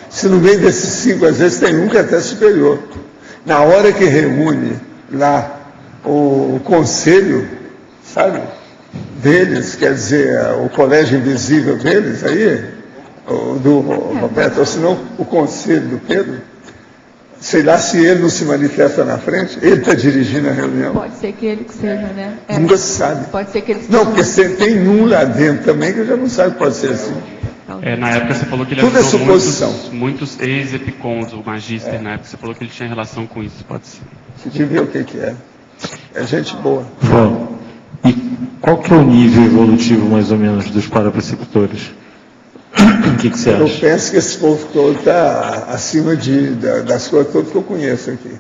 Se no meio desses 5, às vezes tem um que é até superior. Na hora que reúne lá o conselho, sabe, deles, quer dizer, o colégio invisível deles aí, do Roberto, ou senão o conselho do Pedro, sei lá se ele não se manifesta na frente, ele está dirigindo a reunião. Pode ser que ele que seja, né? Nunca se sabe. Pode ser que ele não, porque tem um lá dentro também que já não sabe que pode ser assim. Na época você falou que ele tudo ajudou é muitos ex-epicons, o magíster, na época você falou que ele tinha relação com isso, pode ser. Você devia ver o que é. É gente boa. João, e qual que é o nível evolutivo, mais ou menos, dos parapreceptores? O que você acha? Eu penso que esse povo todo está acima das coisas todas que eu conheço aqui.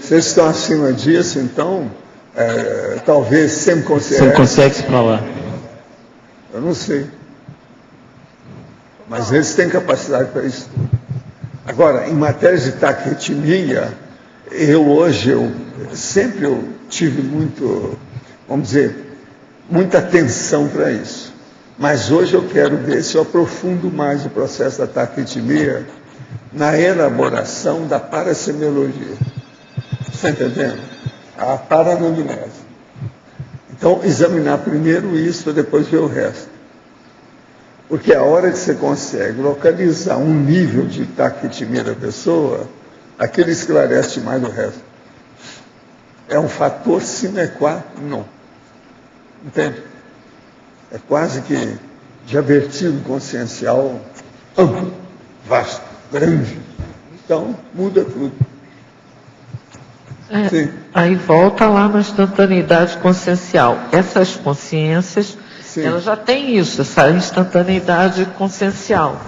Se eles estão acima disso, então, talvez sempre consegue. Você consegue se para lá? Eu não sei. Mas eles têm capacidade para isso. Agora, em matéria de taquitimia, eu sempre tive vamos dizer, muita atenção para isso. Mas hoje eu quero ver se eu aprofundo mais o processo da taquitimia na elaboração da parasemiologia. Está entendendo? A paranamnese. Então, examinar primeiro isso para depois ver o resto. Porque a hora que você consegue localizar um nível de taquitimia da pessoa, aquele esclarece mais do resto. É um fator sine qua non. Entende? É quase que de avertido consciencial amplo, vasto, grande. Então, muda tudo. Aí volta lá na instantaneidade consciencial. Essas consciências, elas já têm isso, essa instantaneidade consciencial.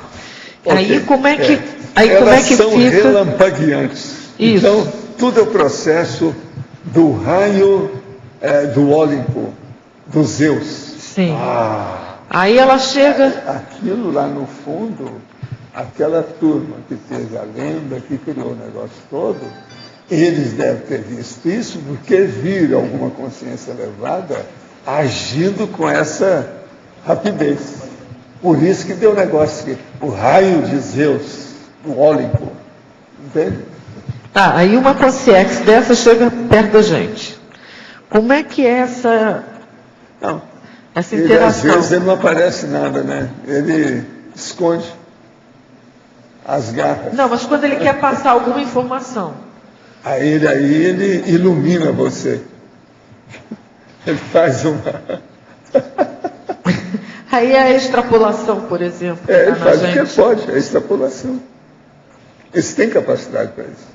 Aí como é que, são fica? Relampagueantes. Isso. Então, tudo é o processo do raio do Ólimpo, do Zeus. Sim. Aí ela chega. Aquilo lá no fundo, aquela turma que teve a lenda, que criou o negócio todo, eles devem ter visto isso porque viram alguma consciência elevada agindo com essa rapidez. Por isso que deu o negócio aqui, o raio de Zeus, do Ólimpo. Entende? Aí uma consciência dessa chega perto da gente. Como é que é essa interação? Às vezes ele não aparece nada, né? Ele esconde as garras. Não, mas quando ele quer passar alguma informação. Aí ele ilumina você. Ele faz uma... Aí é a extrapolação, por exemplo. Ele faz o que pode, é a extrapolação. Eles têm capacidade para isso.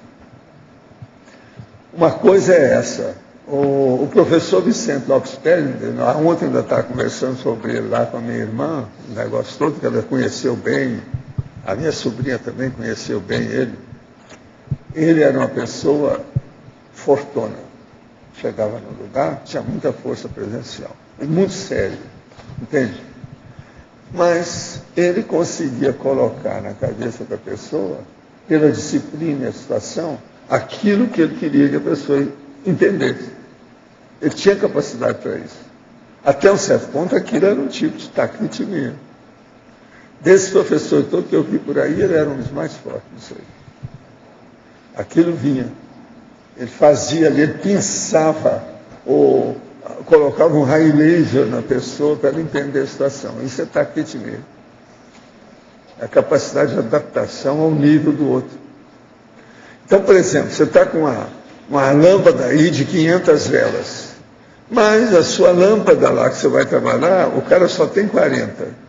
Uma coisa é essa. O professor Vicente Lopes Pérez, ontem ainda estava conversando sobre ele lá com a minha irmã, o negócio todo, que ela conheceu bem, a minha sobrinha também conheceu bem ele. Ele era uma pessoa fortuna. Chegava no lugar, tinha muita força presencial. E muito sério, entende? Mas ele conseguia colocar na cabeça da pessoa, pela disciplina e a situação, aquilo que ele queria que a pessoa entendesse. Ele tinha capacidade para isso. Até um certo ponto, aquilo era um tipo de taquite mesmo. Desse professor todo que eu vi por aí, ele era um dos mais fortes disso aí. Aquilo vinha. Ele fazia ali, ele pensava, ou colocava um raio laser na pessoa para ela entender a situação. Isso é taquite mesmo. É a capacidade de adaptação ao nível do outro. Então, por exemplo, você está com uma lâmpada aí de 500 velas, mas a sua lâmpada lá que você vai trabalhar, o cara só tem 40.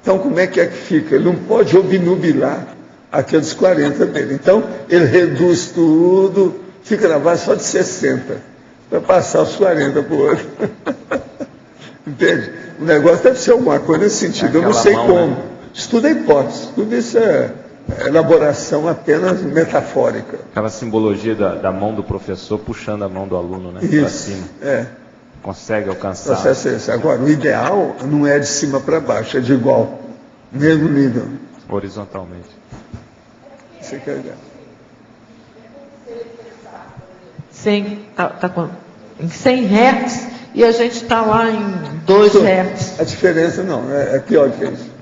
Então, como é que fica? Ele não pode obnubilar aqueles 40 dele. Então, ele reduz tudo, fica na base só de 60, para passar os 40 para o outro. Entende? O negócio deve ser alguma coisa nesse sentido, eu não sei como. Né? Isso tudo é hipótese, tudo isso é elaboração apenas metafórica. Aquela simbologia da mão do professor puxando a mão do aluno, né? Para cima. Consegue alcançar. Processo é esse. Agora, o ideal não é de cima para baixo, é de igual, mesmo nível. Horizontalmente. Você quer ver? Em 100 Hz e a gente está lá em 2 Hz. A diferença não, é pior que isso.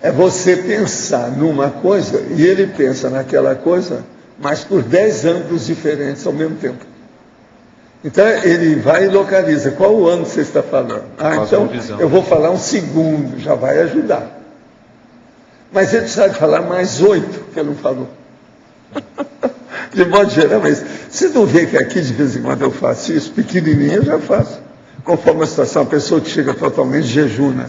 É você pensar numa coisa e ele pensa naquela coisa, mas por 10 ângulos diferentes ao mesmo tempo. Então ele vai e localiza. Qual o ano que você está falando? Então eu vou falar 1 segundo, já vai ajudar. Mas ele precisa falar mais 8 que ele não falou. De modo geral, mas você não vê que aqui de vez em quando eu faço isso, pequenininho eu já faço. Conforme a situação, a pessoa que chega totalmente jejum, né?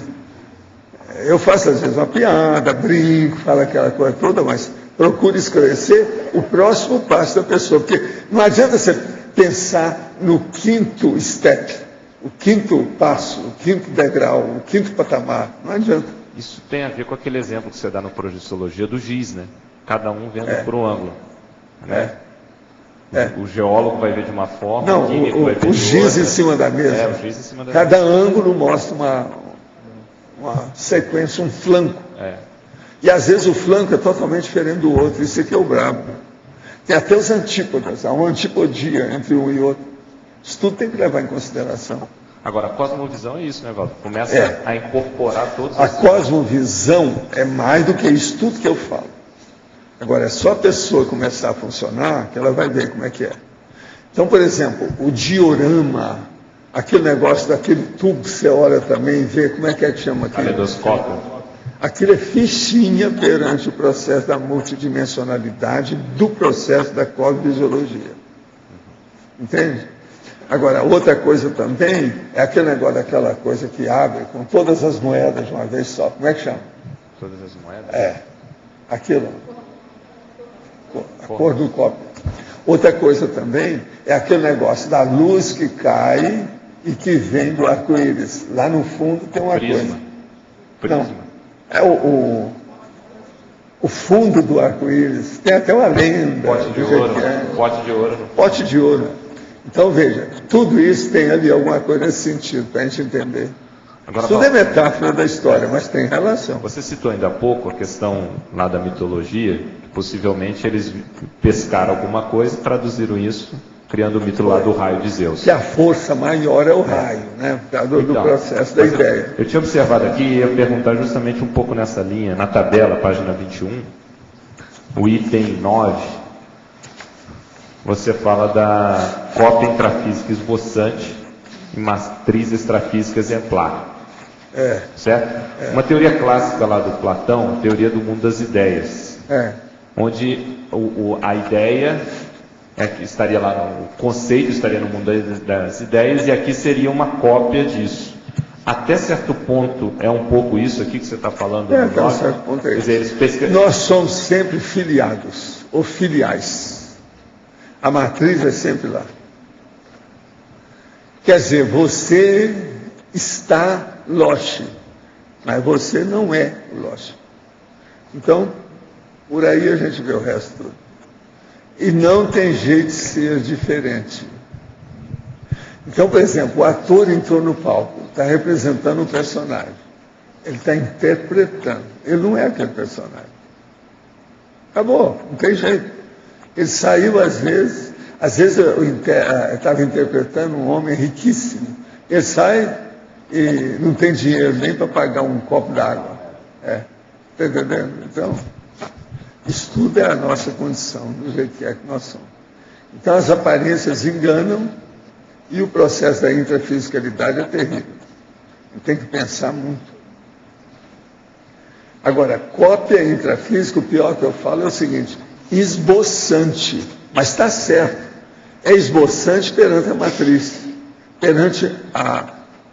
Eu faço às vezes uma piada, brinco, falo aquela coisa toda, mas procuro esclarecer o próximo passo da pessoa. Porque não adianta você pensar no 5º step, o 5º passo, o 5º degrau, o 5º patamar. Não adianta. Isso tem a ver com aquele exemplo que você dá no Projeciologia do giz, né? Cada um vendo por um ângulo. Né? O geólogo vai ver de uma forma, não, o químico vai ver o de giz outra. em cima da mesa. O giz em cima da Cada mesa. ângulo mostra uma sequência, um flanco. E às vezes o flanco é totalmente diferente do outro. Isso aqui é o brabo. Tem até os antípodas, há uma antipodia entre um e outro. Isso tudo tem que levar em consideração. Agora, a cosmovisão é isso, né, Valdo? Começa a incorporar todos A cosmovisão é mais do que isso tudo que eu falo. Agora, é só a pessoa começar a funcionar que ela vai ver como é que é. Então, por exemplo, o diorama, aquele negócio daquele tubo que você olha também e vê como é que chama aquilo. Caleidoscópio. Aquilo é fichinha perante o processo da multidimensionalidade do processo da cosmofisiologia. Entende? Agora, outra coisa também é aquele negócio daquela coisa que abre com todas as moedas de uma vez só. Como é que chama? Todas as moedas? Aquilo. A cor do copo. Outra coisa também é aquele negócio da luz que cai e que vem do arco-íris. Lá no fundo tem uma coisa. Não, é o fundo do arco-íris. Tem até uma lenda. Pote de ouro. Pote de ouro. Pote de ouro. Então, veja, tudo isso tem ali alguma coisa nesse sentido, para a gente entender. Agora, tudo é metáfora da história, mas tem relação. Você citou ainda há pouco a questão lá da mitologia, que possivelmente eles pescaram alguma coisa e traduziram isso, criando o mito lá do raio de Zeus. Que a força maior é o raio, né? Do processo da ideia. Eu tinha observado aqui e ia perguntar justamente um pouco nessa linha, na tabela, página 21, o item 9. Você fala da cópia intrafísica esboçante e matriz extrafísica exemplar. Certo? Uma teoria clássica lá do Platão, teoria do mundo das ideias. Onde a ideia que estaria lá, o conceito estaria no mundo das ideias e aqui seria uma cópia disso. Até certo ponto é um pouco isso aqui que você está falando. Até um certo ponto é isso. Nós somos sempre filiados, ou filiais. A matriz é sempre lá. Quer dizer, você está Loche, mas você não é Loche. Então, por aí a gente vê o resto tudo. E não tem jeito de ser diferente. Então, por exemplo, o ator entrou no palco, está representando um personagem. Ele está interpretando. Ele não é aquele personagem. Acabou, não tem jeito. Ele saiu às vezes eu estava interpretando um homem riquíssimo. Ele sai e não tem dinheiro nem para pagar um copo d'água. Está entendendo? Então, isso tudo é a nossa condição, do jeito que é que nós somos. Então, as aparências enganam e o processo da intrafisicalidade é terrível. Tem que pensar muito. Agora, cópia intrafísica, o pior que eu falo é o seguinte, esboçante, mas está certo. É esboçante perante a matriz, perante a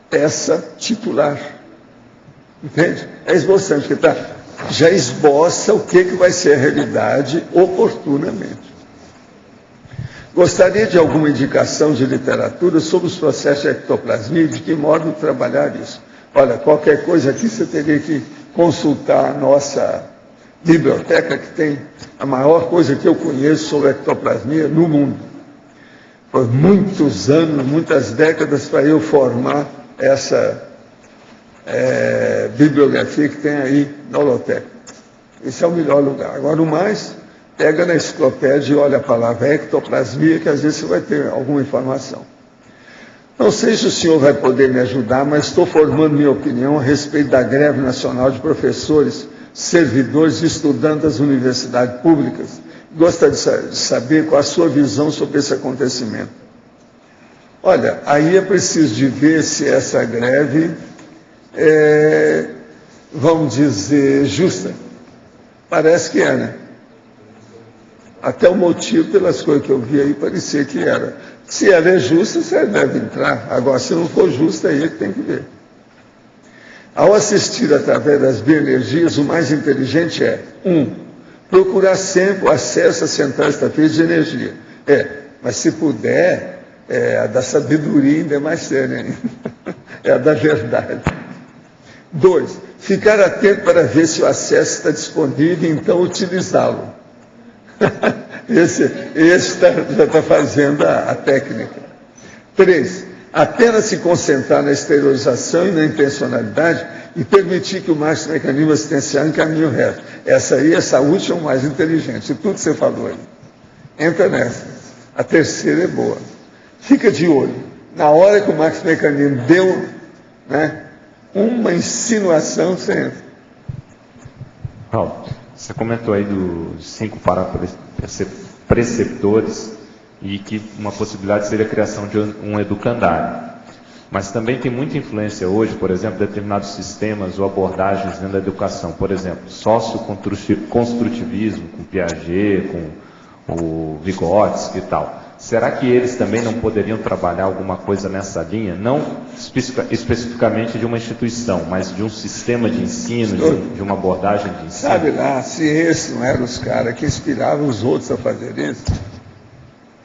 peça titular. Entende? É esboçante, porque já esboça o que vai ser a realidade oportunamente. Gostaria de alguma indicação de literatura sobre os processos de ectoplasmia e de que modo trabalhar isso. Olha, qualquer coisa aqui você teria que consultar a nossa biblioteca, que tem a maior coisa que eu conheço sobre ectoplasmia no mundo. Foi muitos anos, muitas décadas para eu formar essa bibliografia que tem aí na holoteca. Esse é o melhor lugar. Agora, o mais, pega na enciclopédia e olha a palavra ectoplasmia, que às vezes você vai ter alguma informação. Não sei se o senhor vai poder me ajudar, mas estou formando minha opinião a respeito da greve nacional de professores, servidores e estudantes das universidades públicas. Gostaria de saber qual a sua visão sobre esse acontecimento. Olha, aí é preciso de ver se essa greve vamos dizer, justa. Parece que é, né? Até o motivo, pelas coisas que eu vi aí, parecia que era. Se ela é justa, você deve entrar. Agora, se não for justa, aí é que tem que ver. Ao assistir através das bioenergias, o mais inteligente é, procurar sempre o acesso às centrais estafeiras de energia. Mas se puder, a da sabedoria ainda é mais séria ainda. É a da verdade. 2, ficar atento para ver se o acesso está disponível e então utilizá-lo. Esse já está fazendo a técnica. 3, apenas se concentrar na exteriorização e na intencionalidade e permitir que o mecanismo assistencial encaminhe o resto. Essa última é o mais inteligente, tudo que você falou aí. Entra nessa. A terceira é boa. Fica de olho. Na hora que o mecanismo deu, né, uma insinuação, você entra. Paulo, você comentou aí dos 5 preceptores e que uma possibilidade seria a criação de um educandário. Mas também tem muita influência hoje, por exemplo, determinados sistemas ou abordagens dentro da educação. Por exemplo, socioconstrutivismo, com Piaget, com o Vygotsky e tal. Será que eles também não poderiam trabalhar alguma coisa nessa linha? Não especificamente de uma instituição, mas de um sistema de ensino, de uma abordagem de ensino? Sabe lá, se esses não eram os caras que inspiravam os outros a fazer isso,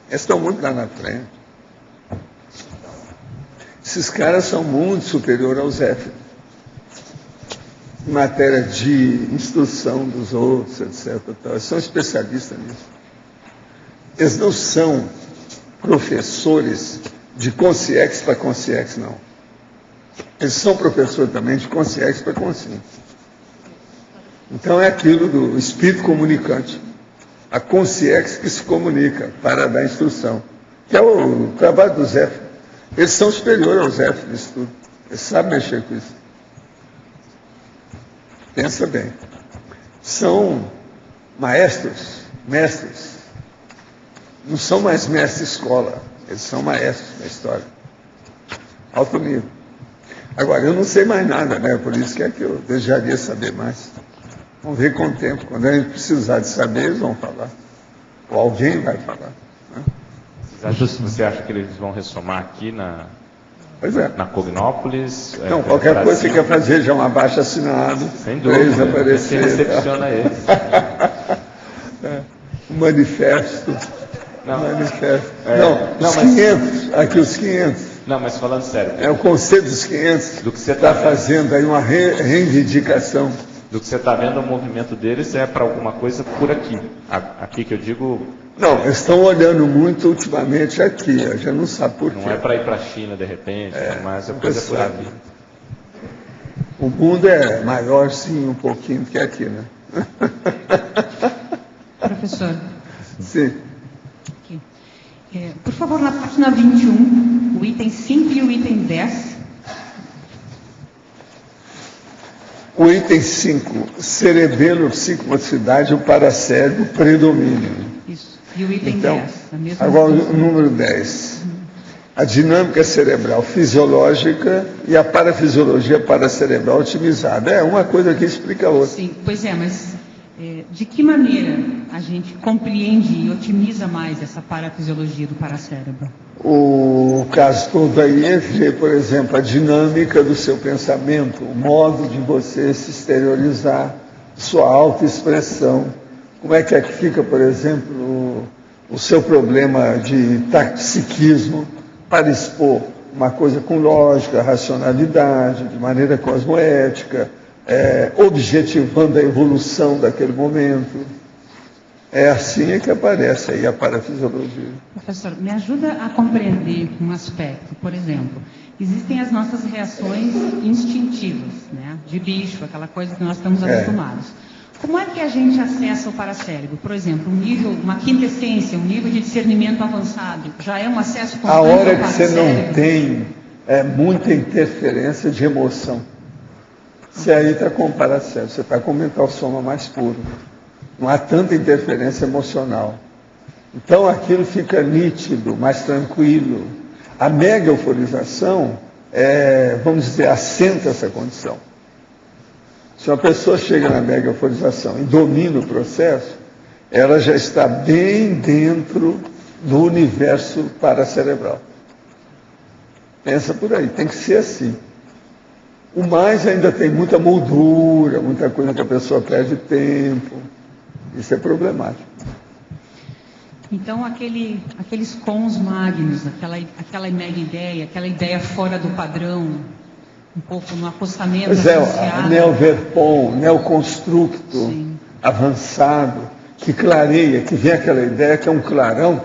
eles estão muito lá na frente. Esses caras são muito superiores aos F. Em matéria de instrução dos outros, etc. Eles são especialistas nisso. Eles não são professores de consciex para consciex, não. Eles são professores também de consciex para consciência. Então é aquilo do espírito comunicante. A consciex que se comunica para dar instrução. Que é o trabalho dos F. Eles são superiores aos F nisso tudo. Eles sabem mexer com isso. Pensa bem. São mestres. Não são mais mestres de escola, eles são maestros da história. Alto nível. Agora, eu não sei mais nada, né? Por isso que é que eu desejaria saber mais. Vamos ver com o tempo. Quando a gente precisar de saber, eles vão falar. Ou alguém vai falar. Né? Você acha que eles vão ressomar aqui na Cognópolis? Não, qualquer coisa que você quer fazer, já um abaixo assinado. Sem dúvida. Eles aparecer. Você recepciona eles. Um manifesto. Não, manifesto. Os 500. Aqui os 500. Não, mas falando sério. É o Conselho dos 500 do que você está fazendo aí uma reivindicação. Do que você está vendo, o movimento deles é para alguma coisa por aqui. Aqui que eu digo... Não, eles estão olhando muito ultimamente aqui, a gente não sabe por quê. Não é para ir para a China de repente, mas é coisa por aqui. O mundo é maior, sim, um pouquinho do que aqui, né? Professor. Sim. Aqui. Por favor, na página 21, o item 5 e o item 10. O item 5, cerebelo, psicomotricidade, o paracérebro, predomínio. Isso. E o item então, 10? A mesma agora o número 10. A dinâmica cerebral fisiológica e a parafisiologia paracerebral otimizada. É uma coisa que explica a outra. Sim, pois é, mas de que maneira a gente compreende e otimiza mais essa parafisiologia do paracérebro? O caso todo aí é ver, por exemplo, a dinâmica do seu pensamento, o modo de você se exteriorizar, sua autoexpressão. Como é que fica, por exemplo, o seu problema de taxiquismo para expor uma coisa com lógica, racionalidade, de maneira cosmoética, objetivando a evolução daquele momento. É assim que aparece aí a parafisiologia. Professor, me ajuda a compreender um aspecto. Por exemplo, existem as nossas reações instintivas, né? De bicho, aquela coisa que nós estamos acostumados. Como é que a gente acessa o paracérebro? Por exemplo, uma quintessência, um nível de discernimento avançado, já é um acesso constante a hora ao que paracérebro? você não tem muita interferência de emoção. Você aí está com o paracérebro, você está com o mental soma mais puro. Não há tanta interferência emocional. Então aquilo fica nítido, mais tranquilo. A mega euforização, vamos dizer, assenta essa condição. Se uma pessoa chega na mega euforização e domina o processo, ela já está bem dentro do universo paracerebral. Pensa por aí, tem que ser assim. O mais ainda tem muita moldura, muita coisa que a pessoa perde tempo. Isso é problemático. Então, aqueles cons magnos, aquela mega ideia, aquela ideia fora do padrão, um pouco no acostamento associado... o neoverpon, neoconstructo, avançado, que clareia, que vem aquela ideia que é um clarão,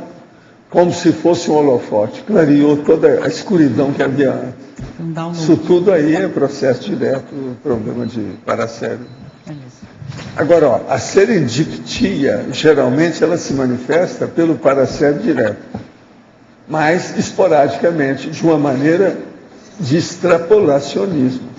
como se fosse um holofote, clareou toda a escuridão que havia antes. Então, isso tudo aí é processo direto do problema de paracérebro. Agora, a serendiptia, geralmente, ela se manifesta pelo paracérebro direto, mas esporadicamente, de uma maneira de extrapolacionismo.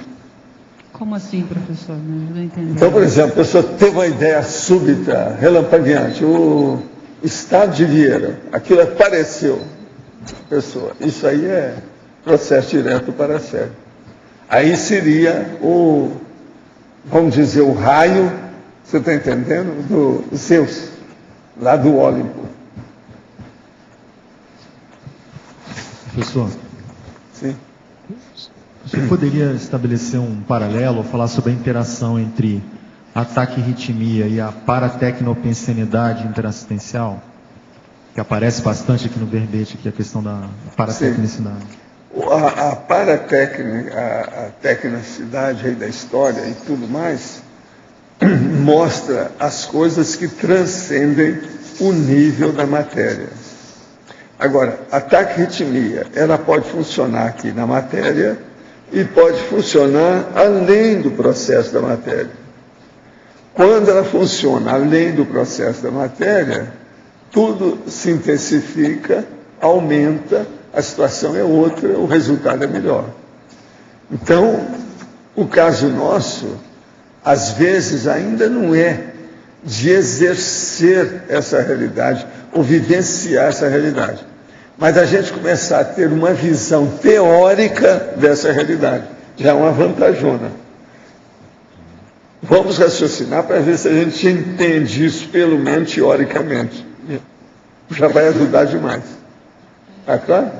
Como assim, professor? Não ajuda a entender. Então, por exemplo, a pessoa teve uma ideia súbita, relampagueante, o estado de Vieira, aquilo apareceu, pessoa. Isso aí é processo direto do paracérebro. Aí seria vamos dizer, o raio, você está entendendo? Do Zeus, lá do Ólimpo. Professor. Sim. Você poderia estabelecer um paralelo, ou falar sobre a interação entre ataque e arritmia e a paratecnopensenidade interassistencial? Que aparece bastante aqui no verbete, que é a questão da paratecnicidade. A tecnicidade aí da história e tudo mais mostra as coisas que transcendem o nível da matéria. Agora, a taquirritmia, ela pode funcionar aqui na matéria e pode funcionar além do processo da matéria. Quando ela funciona além do processo da matéria, tudo se intensifica, aumenta, a situação é outra, o resultado é melhor. Então, o caso nosso, às vezes, ainda não é de exercer essa realidade ou vivenciar essa realidade, mas a gente começar a ter uma visão teórica dessa realidade, já é uma vantajona. Vamos raciocinar para ver se a gente entende isso, pelo menos teoricamente. Já vai ajudar demais. Está claro?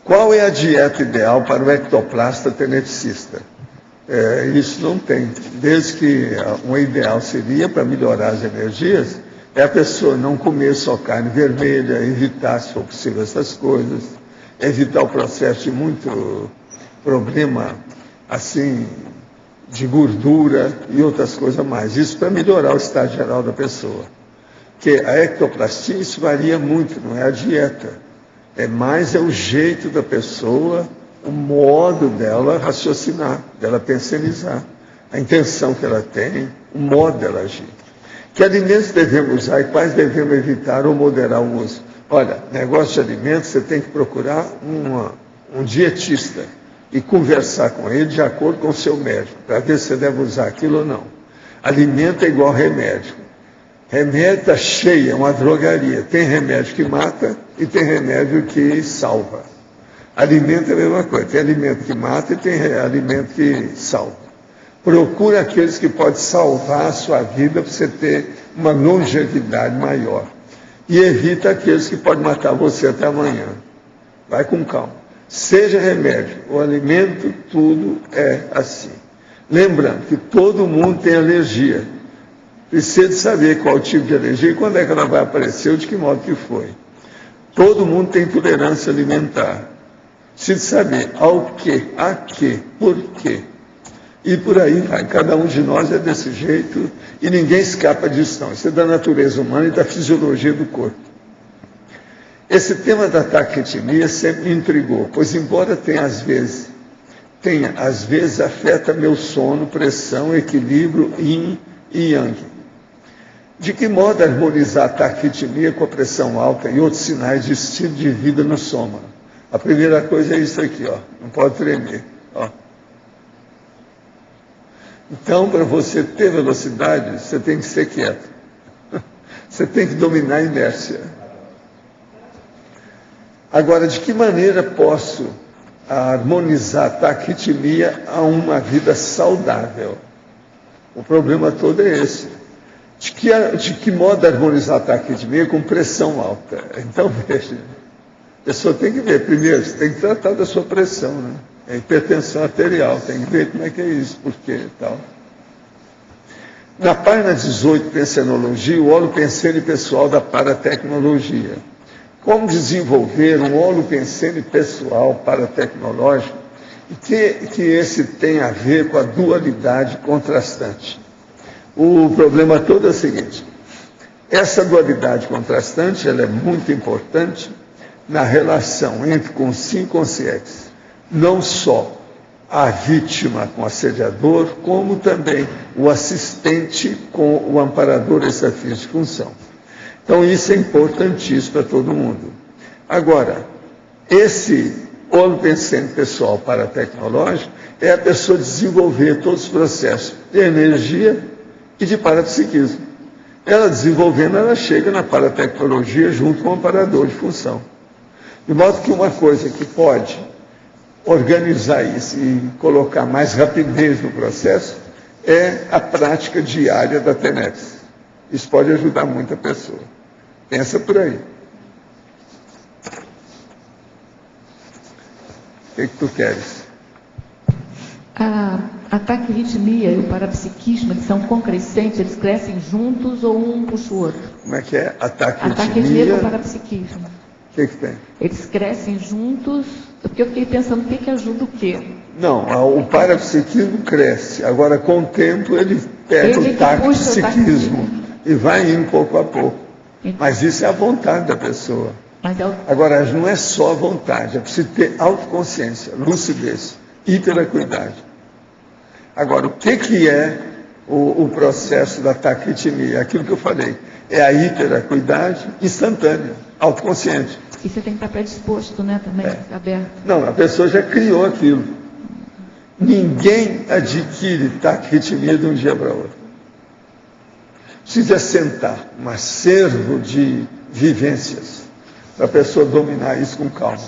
Qual é a dieta ideal para o ectoplasta teneticista? Isso não tem. Desde que um ideal seria, para melhorar as energias, é a pessoa não comer só carne vermelha, evitar, se for possível, essas coisas, evitar o processo de muito problema, assim, de gordura e outras coisas mais. Isso para melhorar o estado geral da pessoa. Porque a ectoplastia, isso varia muito, não é a dieta. É o jeito da pessoa o modo dela raciocinar, dela pensionizar, a intenção que ela tem, o modo dela agir. Que alimentos devemos usar e quais devemos evitar ou moderar o uso? Olha, negócio de alimentos, você tem que procurar um dietista e conversar com ele de acordo com o seu médico, para ver se você deve usar aquilo ou não. Alimento é igual remédio. Remédio está cheio, é uma drogaria. Tem remédio que mata e tem remédio que salva. Alimento é a mesma coisa. Tem alimento que mata e tem alimento que salva. Procura aqueles que podem salvar a sua vida para você ter uma longevidade maior. E evita aqueles que podem matar você até amanhã. Vai com calma. Seja remédio ou alimento, tudo é assim. Lembrando que todo mundo tem alergia. Precisa de saber qual tipo de alergia e quando é que ela vai aparecer ou de que modo que foi. Todo mundo tem intolerância alimentar. Precisa de saber ao que, a que, por quê. E por aí vai. Cada um de nós é desse jeito e ninguém escapa disso não. Isso é da natureza humana e da fisiologia do corpo. Esse tema da taquiarritmia sempre me intrigou, pois embora tenha às vezes afeta meu sono, pressão, equilíbrio, yin e yang. De que modo harmonizar a taquiarritmia com a pressão alta e outros sinais de estilo de vida no soma? A primeira coisa é isso aqui, ó. Não pode tremer, ó. Então, para você ter velocidade, você tem que ser quieto. Você tem que dominar a inércia. Agora, de que maneira posso harmonizar a taquiarritmia a uma vida saudável? O problema todo é esse. De que modo harmonizar a taquiarritmia com pressão alta? Então, veja, a pessoa tem que ver. Primeiro, você tem que tratar da sua pressão, né? É hipertensão arterial, tem que ver como é que é isso, por quê e tal. Na página 18, Pensenologia, o holopensene pessoal da paratecnologia. Como desenvolver um holopensene pessoal paratecnológico e que esse tem a ver com a dualidade contrastante. O problema todo é o seguinte, essa dualidade contrastante ela é muito importante na relação entre consim e consciex. Não só a vítima com o assediador, como também o assistente com o amparador extrafísico de função. Então isso é importantíssimo para todo mundo. Agora, esse holopensene pessoal paratecnológico é a pessoa desenvolver todos os processos de energia e de parapsiquismo. Ela desenvolvendo, ela chega na paratecnologia junto com o amparador de função. De modo que uma coisa que pode organizar isso e colocar mais rapidez no processo é a prática diária da TENEPS. Isso pode ajudar muito a pessoa. Pensa por aí. O que tu queres? A taquiarritmia e o parapsiquismo, eles são concrescentes, eles crescem juntos ou um puxa o outro? Como é que é? A A taquiarritmia e o parapsiquismo. O que tem? Eles crescem juntos, porque eu fiquei pensando o que ajuda o quê? Não, o parapsiquismo cresce. Agora, com o tempo, ele pega o taquipsiquismo e vai indo pouco a pouco. Mas isso é a vontade da pessoa. Agora, não é só a vontade, é preciso ter autoconsciência, lucidez, hiperacuidade. Agora, o que é o processo da taquiarritmia? Aquilo que eu falei, é a hiperacuidade instantânea, autoconsciente. E você tem que estar predisposto, né, também, aberto. Não, a pessoa já criou aquilo. Ninguém adquire taquiarritmia de um dia para outro. Precisa sentar um acervo de vivências para a pessoa dominar isso com calma.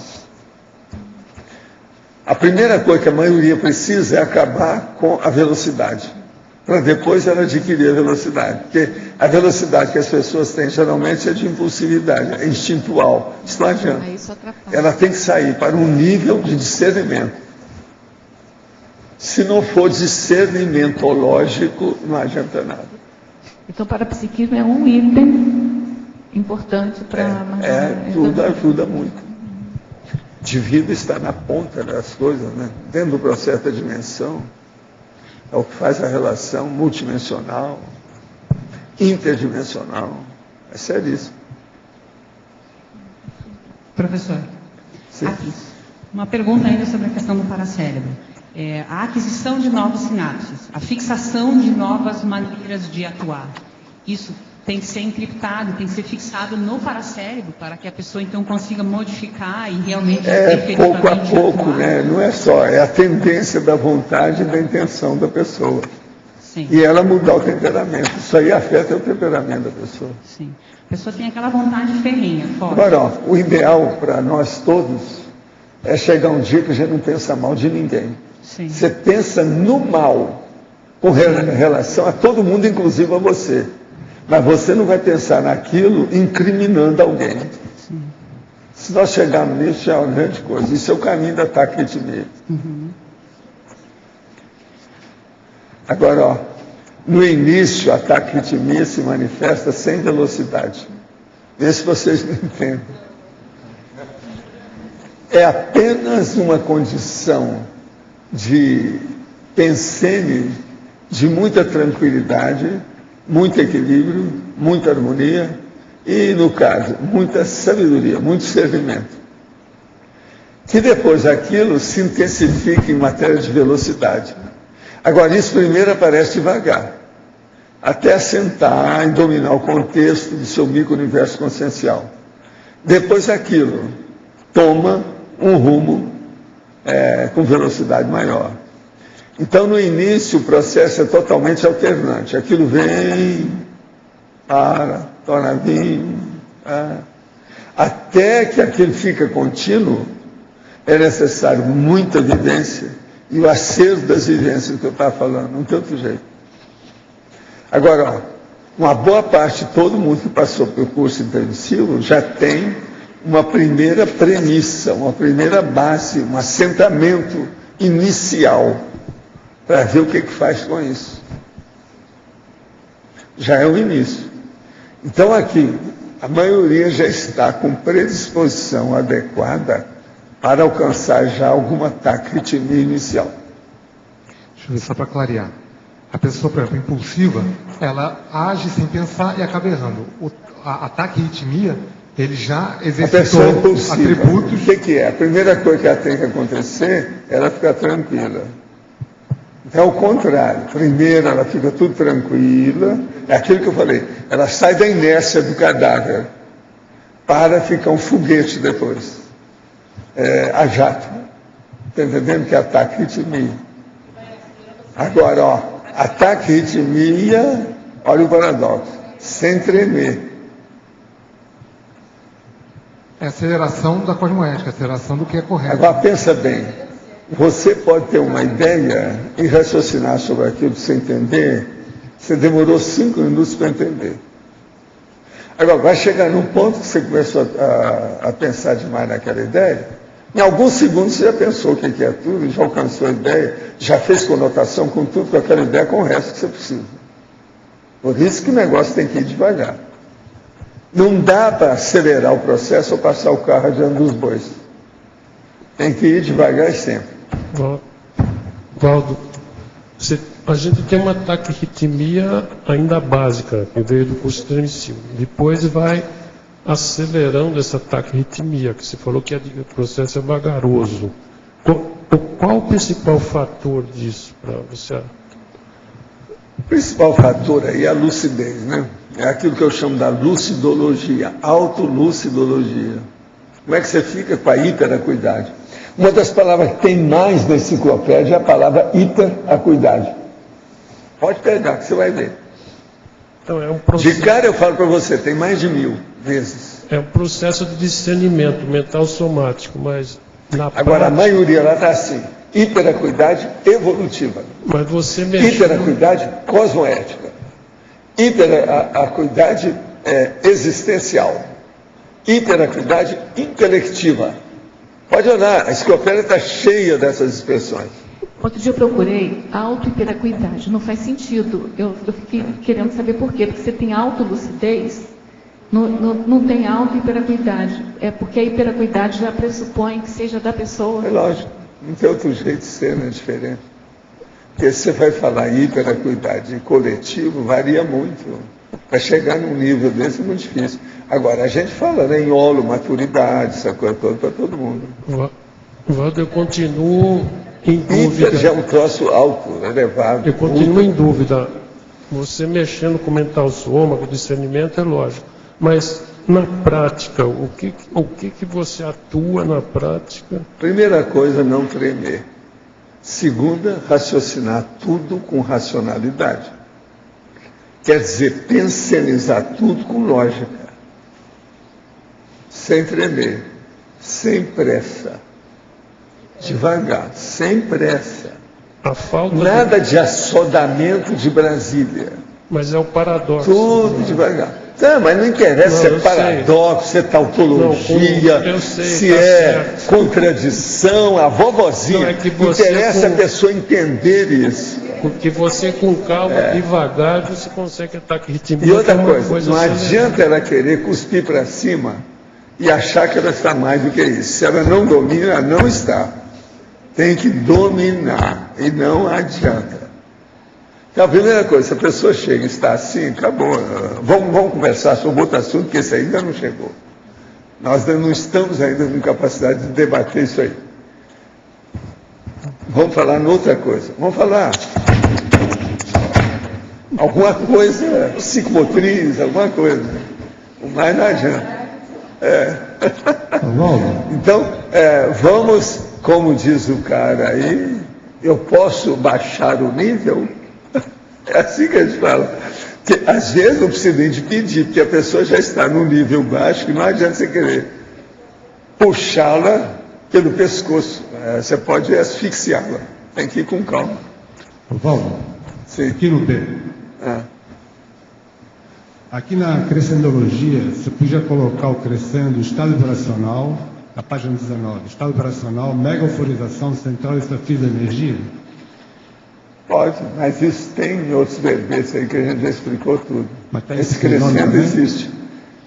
A primeira coisa que a maioria precisa é acabar com a velocidade, para depois ela adquirir a velocidade. Porque a velocidade que as pessoas têm geralmente é de impulsividade, é instintual. Isso não adianta. Ela tem que sair para um nível de discernimento. Se não for discernimentológico, não adianta nada. Então, parapsiquismo é um item importante para... Tudo ajuda muito. Divino está na ponta das coisas, né? Dentro do processo da dimensão. É o que faz a relação multidimensional, interdimensional. É seríssimo. Professor, sim. aqui. Uma pergunta ainda sobre a questão do paracérebro. A aquisição de novos sinapses, a fixação de novas maneiras de atuar, isso tem que ser encriptado, tem que ser fixado no paracérebro para que a pessoa então consiga modificar e realmente pouco a pouco, né? Não é só, é a tendência da vontade e da intenção da pessoa. Sim. E ela mudar o temperamento. Isso aí afeta o temperamento da pessoa. Sim. A pessoa tem aquela vontade ferrenha, forte. Agora, ó, o ideal para nós todos é chegar um dia que a gente não pensa mal de ninguém. Sim. Você pensa no mal com relação a todo mundo, inclusive a você. Mas você não vai pensar naquilo incriminando alguém. Sim. Se nós chegarmos nisso, é uma grande coisa. Isso é o caminho da taquitimia. Uhum. Agora, ó, no início, a taquitimia se manifesta sem velocidade. Vê se vocês não entendem. É apenas uma condição de pensene, de muita tranquilidade, muito equilíbrio, muita harmonia e, no caso, muita sabedoria, muito discernimento. Que depois aquilo se intensifica em matéria de velocidade. Agora, isso primeiro aparece devagar, até assentar e dominar o contexto do seu micro-universo consciencial. Depois aquilo toma um rumo com velocidade maior. Então, no início, o processo é totalmente alternante. Aquilo vem, para, torna a vir, até que aquilo fica contínuo, é necessário muita vivência e o acerto das vivências que eu estava falando, não tem outro jeito. Agora, ó, uma boa parte de todo mundo que passou pelo curso intensivo já tem uma primeira premissa, uma primeira base, um assentamento inicial para ver o que faz com isso. Já é o início. Então aqui, a maioria já está com predisposição adequada para alcançar já alguma taquitimia inicial. Deixa eu ver, só para clarear. A pessoa, por exemplo, impulsiva, ela age sem pensar e acaba errando. A taquitimia, ele já exercitou atributos. O que é? A primeira coisa que ela tem que acontecer é ela ficar tranquila. É o contrário. Primeiro ela fica tudo tranquila. É aquilo que eu falei. Ela sai da inércia do cadáver para ficar um foguete depois. A jato. Está entendendo que é a taquitimia? Agora, ó, a taquitimia, olha o paradoxo, sem tremer. É a aceleração da cosmoética, a aceleração do que é correto. Agora pensa bem, você pode ter uma ideia e raciocinar sobre aquilo que você entender, você demorou 5 minutos para entender. Agora, vai chegar num ponto que você começou a pensar demais naquela ideia, em alguns segundos você já pensou o que é tudo, já alcançou a ideia, já fez conotação com tudo, com aquela ideia, com o resto que você precisa. Por isso que o negócio tem que ir devagar. Não dá para acelerar o processo ou passar o carro adiante dos bois. Tem que ir devagar sempre. Valdo, a gente tem uma taquitimia ainda básica, que veio do curso transmissivo. Depois vai acelerando essa taquitimia, que você falou que o processo é vagaroso. Qual o principal fator disso para você? O principal fator aí é a lucidez, né? É aquilo que eu chamo da lucidologia, autolucidologia. Como é que você fica com a hiperacuidade? Uma das palavras que tem mais na enciclopédia é a palavra hiperacuidade. Pode pegar, que você vai ver. Então, é um processo... De cara eu falo para você, tem mais de 1000 vezes. É um processo de discernimento mental somático, mas na Agora, a maioria lá está assim, hiperacuidade evolutiva. Mas você mexeu... Hiperacuidade cosmoética. Hiperacuidade existencial. Hiperacuidade intelectiva. Pode olhar, a enciclopédia está cheia dessas expressões. Outro dia eu procurei auto-hiperacuidade, não faz sentido. Eu fiquei querendo saber por quê. Porque você tem autolucidez, não tem auto-hiperacuidade. É porque a hiperacuidade já pressupõe que seja da pessoa. É lógico, não tem outro jeito de ser, não é diferente. Porque se você vai falar em hiperacuidade coletivo, varia muito. Para chegar num nível desse é muito difícil. Agora, a gente fala, né, em holo, maturidade, essa coisa toda para todo mundo. Waldo, eu continuo em dúvida. Hiper já é um troço alto, elevado. Eu continuo em dúvida. Você mexendo com o mental soma, com o discernimento, é lógico. Mas, na prática, o que você atua na prática? Primeira coisa, não tremer. Segunda, raciocinar tudo com racionalidade. Quer dizer, pensionizar tudo com lógica. Sem tremer, sem pressa. Devagar, sem pressa. A falta Nada de assodamento de Brasília. Mas é o paradoxo. Tudo devagar. Tá, mas não interessa se é paradoxo, se é tautologia, se é contradição, a vovozinha. Não, é que você interessa a pessoa entender isso. Porque você, com calma, devagar, você consegue estar ritmando. E outra coisa, não adianta ela querer cuspir para cima e achar que ela está mais do que isso. Se ela não domina, ela não está. Tem que dominar, e não adianta. Então, a primeira coisa, se a pessoa chega e está assim, acabou. Vamos conversar sobre outro assunto, porque esse ainda não chegou. Nós não estamos ainda com capacidade de debater isso aí. Vamos falar em outra coisa. Vamos falar alguma coisa psicomotriz, alguma coisa. Mas não adianta. Então, vamos, como diz o cara aí, eu posso baixar o nível? É assim que a gente fala. Que, às vezes não precisa nem de pedir, porque a pessoa já está num nível baixo que não adianta você querer puxá-la pelo pescoço. Você pode asfixiá-la. Tem que ir com calma. Valdo, sim. Aqui no B. Aqui na crescendologia, você podia colocar o crescendo, estado operacional, na página 19, estado operacional, mega euforização central extrafísica da energia? Pode, mas isso tem em outros verbetes aí que a gente já explicou tudo. Esse crescendo crescendo existe.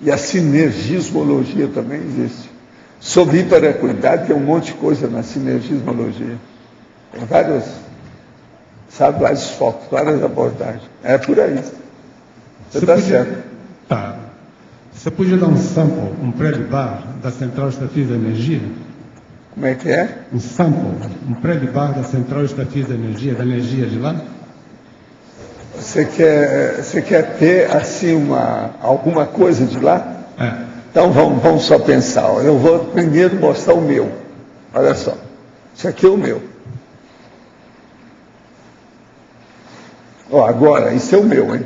E a sinergismologia também existe. Sobre hiperacuidade tem um monte de coisa na sinergismologia. Tem vários focos, várias abordagens. É por aí. Você está certo. Tá. Você podia dar um sample, um pré-bar da central extrafísica da energia? Como é que é? Um sample, um pré-bar da central extrafísica da energia de lá? Você quer ter, assim, alguma coisa de lá? Então vamos só pensar. Ó. Eu vou primeiro mostrar o meu. Olha só. Isso aqui é o meu. Ó, agora, isso é o meu, hein?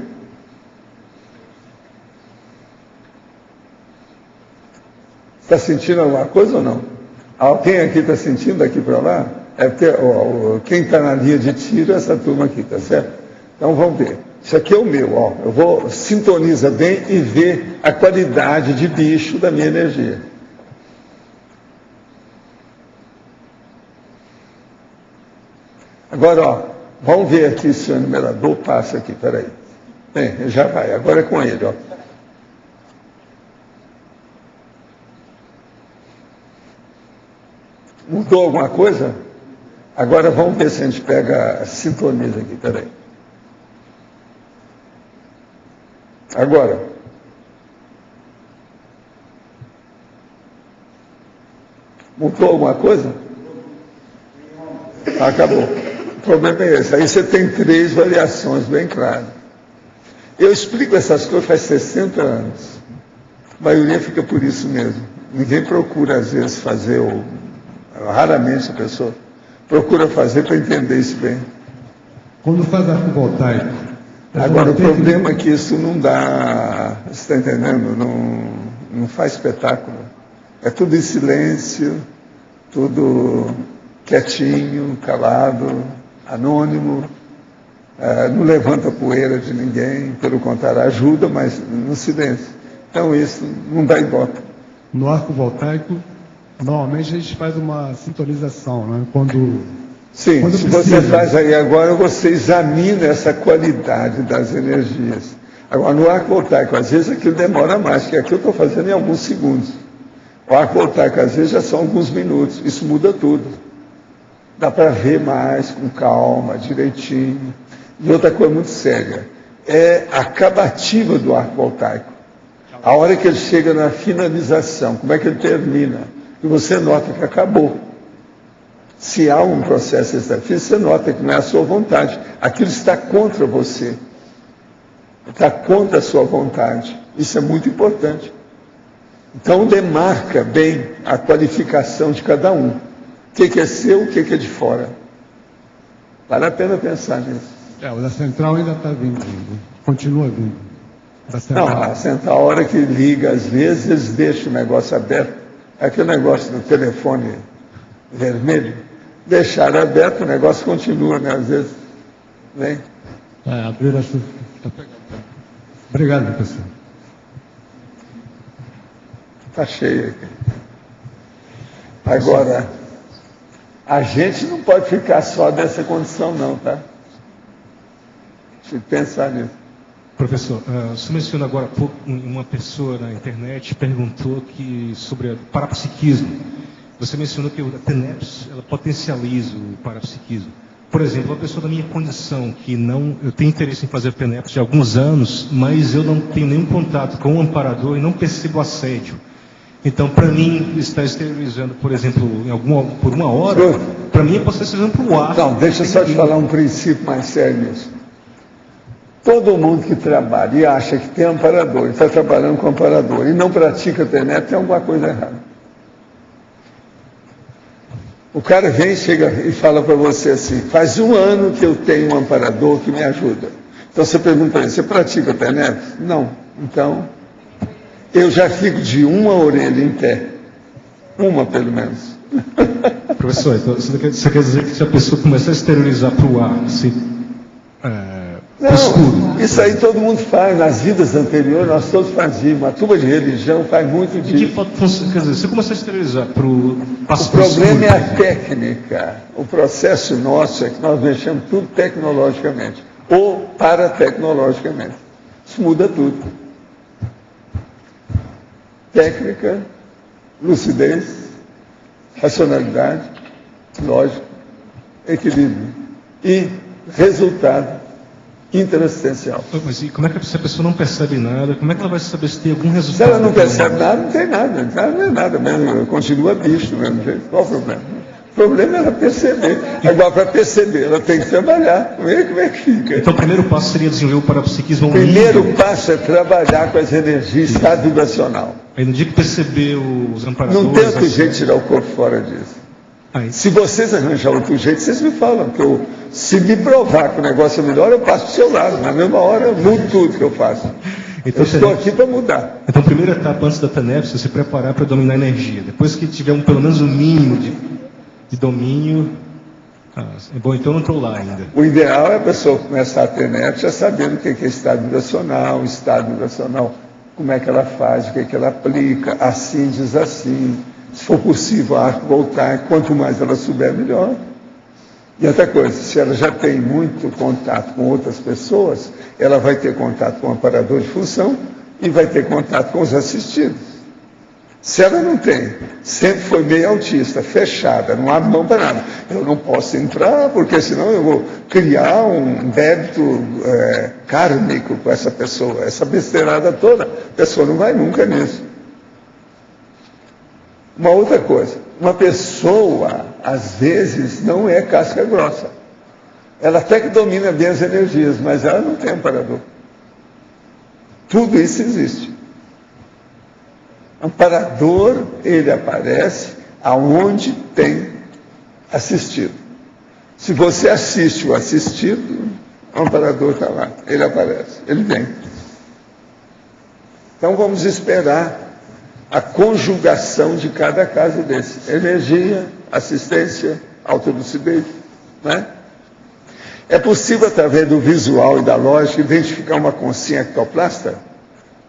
Está sentindo alguma coisa ou não? Alguém aqui está sentindo daqui para lá? É porque quem está na linha de tiro é essa turma aqui, tá certo? Então vamos ver. Isso aqui é o meu, ó. Eu vou sintoniza bem e ver a qualidade de bicho da minha energia. Agora, ó, vamos ver aqui se o numerador passa aqui, peraí. Bem, já vai, agora é com ele, ó. Mudou alguma coisa? Agora vamos ver se a gente pega, sintoniza aqui, peraí. Agora. Mudou alguma coisa? Acabou. O problema é esse. Aí você tem 3 variações bem claras. Eu explico essas coisas faz 60 anos. A maioria fica por isso mesmo. Ninguém procura, às vezes, fazer raramente a pessoa procura fazer para entender isso bem. Quando faz arco voltaico. Agora, o problema é que isso não dá, você está entendendo? Não faz espetáculo. É tudo em silêncio, tudo quietinho, calado, anônimo, não levanta poeira de ninguém, pelo contrário, ajuda, mas no silêncio. Então isso não dá ibope. No arco voltaico, normalmente a gente faz uma sintonização, né? Quando se você faz aí agora, você examina essa qualidade das energias. Agora, no arco voltaico, às vezes aquilo demora mais, que aqui eu estou fazendo em alguns segundos. O arco voltaico, às vezes, já são alguns minutos. Isso muda tudo. Dá para ver mais, com calma, direitinho. E outra coisa muito séria, é a acabativa do arco voltaico. A hora que ele chega na finalização, como é que ele termina? E você nota que acabou. Se há um processo extrafísico, você nota que não é a sua vontade. Aquilo está contra você. Está contra a sua vontade. Isso é muito importante. Então, demarca bem a qualificação de cada um. O que é seu, o que é de fora. Vale a pena pensar nisso. O da central ainda está vindo. Continua vindo. Não, a central, a hora que liga, às vezes, eles deixam o negócio aberto. Aquele negócio do telefone vermelho. Deixaram aberto, o negócio continua, né? Às vezes. Vem. Abrir a sua... Obrigado, professor. Está cheio aqui. Agora, a gente não pode ficar só dessa condição, não, tá? Deixa eu pensar nisso. Professor, você mencionou agora há pouco, uma pessoa na internet perguntou sobre o parapsiquismo. Você mencionou que a TENEPS ela potencializa o parapsiquismo. Por exemplo, uma pessoa da minha condição, eu tenho interesse em fazer TENEPS há alguns anos, mas eu não tenho nenhum contato com o amparador e não percebo assédio. Então, para mim, estar esterilizando, por exemplo, por uma hora, para mim é estar esterilizando para o ar. Não, deixa eu só te falar um princípio mais sério nisso. Todo mundo que trabalha e acha que tem amparador, e está trabalhando com amparador, e não pratica TENEPS, tem alguma coisa errada. O cara vem, chega e fala para você assim, faz 1 ano que eu tenho um amparador que me ajuda. Então você pergunta para ele, você pratica TENEPS? Não. Então, eu já fico de uma orelha em pé. Uma, pelo menos. Professor, então, você quer dizer que se a pessoa começar a esterilizar para o ar, não, isso aí todo mundo faz. Nas vidas anteriores, nós todos fazíamos. A turma de religião faz muito disso. Quer dizer, se começar a esterilizar para o O problema é a técnica. O processo nosso é que nós mexemos tudo tecnologicamente. Ou paratecnologicamente. Isso muda tudo. Técnica, lucidez, racionalidade, lógica, equilíbrio e resultado interassistencial. Mas e como é que se a pessoa não percebe nada, como é que ela vai saber se tem algum resultado? Se ela não percebe nada, não tem nada. Não é nada mesmo, continua bicho do mesmo jeito. Qual o problema? O problema é ela perceber. Agora, para perceber, ela tem que trabalhar. Como é que fica? Então, o primeiro passo seria desenvolver o parapsiquismo. O primeiro passo é trabalhar com as energias, estado vibracional. Aí no dia que perceber os amparadores... Não tem outro jeito de tirar o corpo fora disso. Se vocês arranjarem outro jeito, vocês me falam. Que se me provar que o negócio é melhor, eu passo para o seu lado. Na mesma hora, eu mudo tudo que eu faço. Então, eu estou aqui para mudar. Então, a primeira etapa antes da TENEPS é se preparar para dominar a energia. Depois que tiver pelo menos um mínimo de domínio... bom, então eu não estou lá ainda. O ideal é a pessoa começar a TENEPS já sabendo o que é estado vibracional, como é que ela faz, o que é que ela aplica, assim diz assim. Se for possível, a arco voltar, quanto mais ela souber, melhor. E outra coisa, se ela já tem muito contato com outras pessoas, ela vai ter contato com o amparador de função e vai ter contato com os assistidos. Se ela não tem, sempre foi meio autista, fechada, não abre mão para nada. Eu não posso entrar, porque senão eu vou criar um débito kármico com essa pessoa. Essa besteirada toda, a pessoa não vai nunca nisso. Uma outra coisa, uma pessoa, às vezes, não é casca grossa. Ela até que domina bem as energias, mas ela não tem amparador. Tudo isso existe. Amparador, ele aparece aonde tem assistido. Se você assiste o assistido, o amparador está lá, ele aparece, ele vem. Então vamos esperar a conjugação de cada caso desse. Energia, assistência, autolucidez, né? É possível, através do visual e da lógica, identificar uma consciência ectoplasta?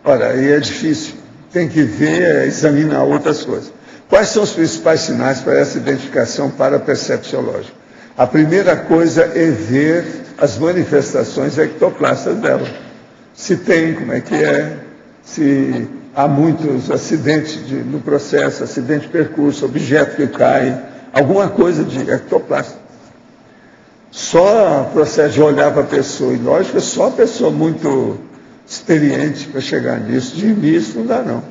Ora, aí é difícil. Tem que ver, examinar outras coisas. Quais são os principais sinais para essa identificação parapercepciológica? A primeira coisa é ver as manifestações ectoplastas dela. Se tem, como é que é, se há muitos acidentes no processo, acidente de percurso, objeto que cai, alguma coisa de ectoplasta. Só o processo de olhar para a pessoa, e lógico, só a pessoa muito experiente para chegar nisso. De início não dá não. O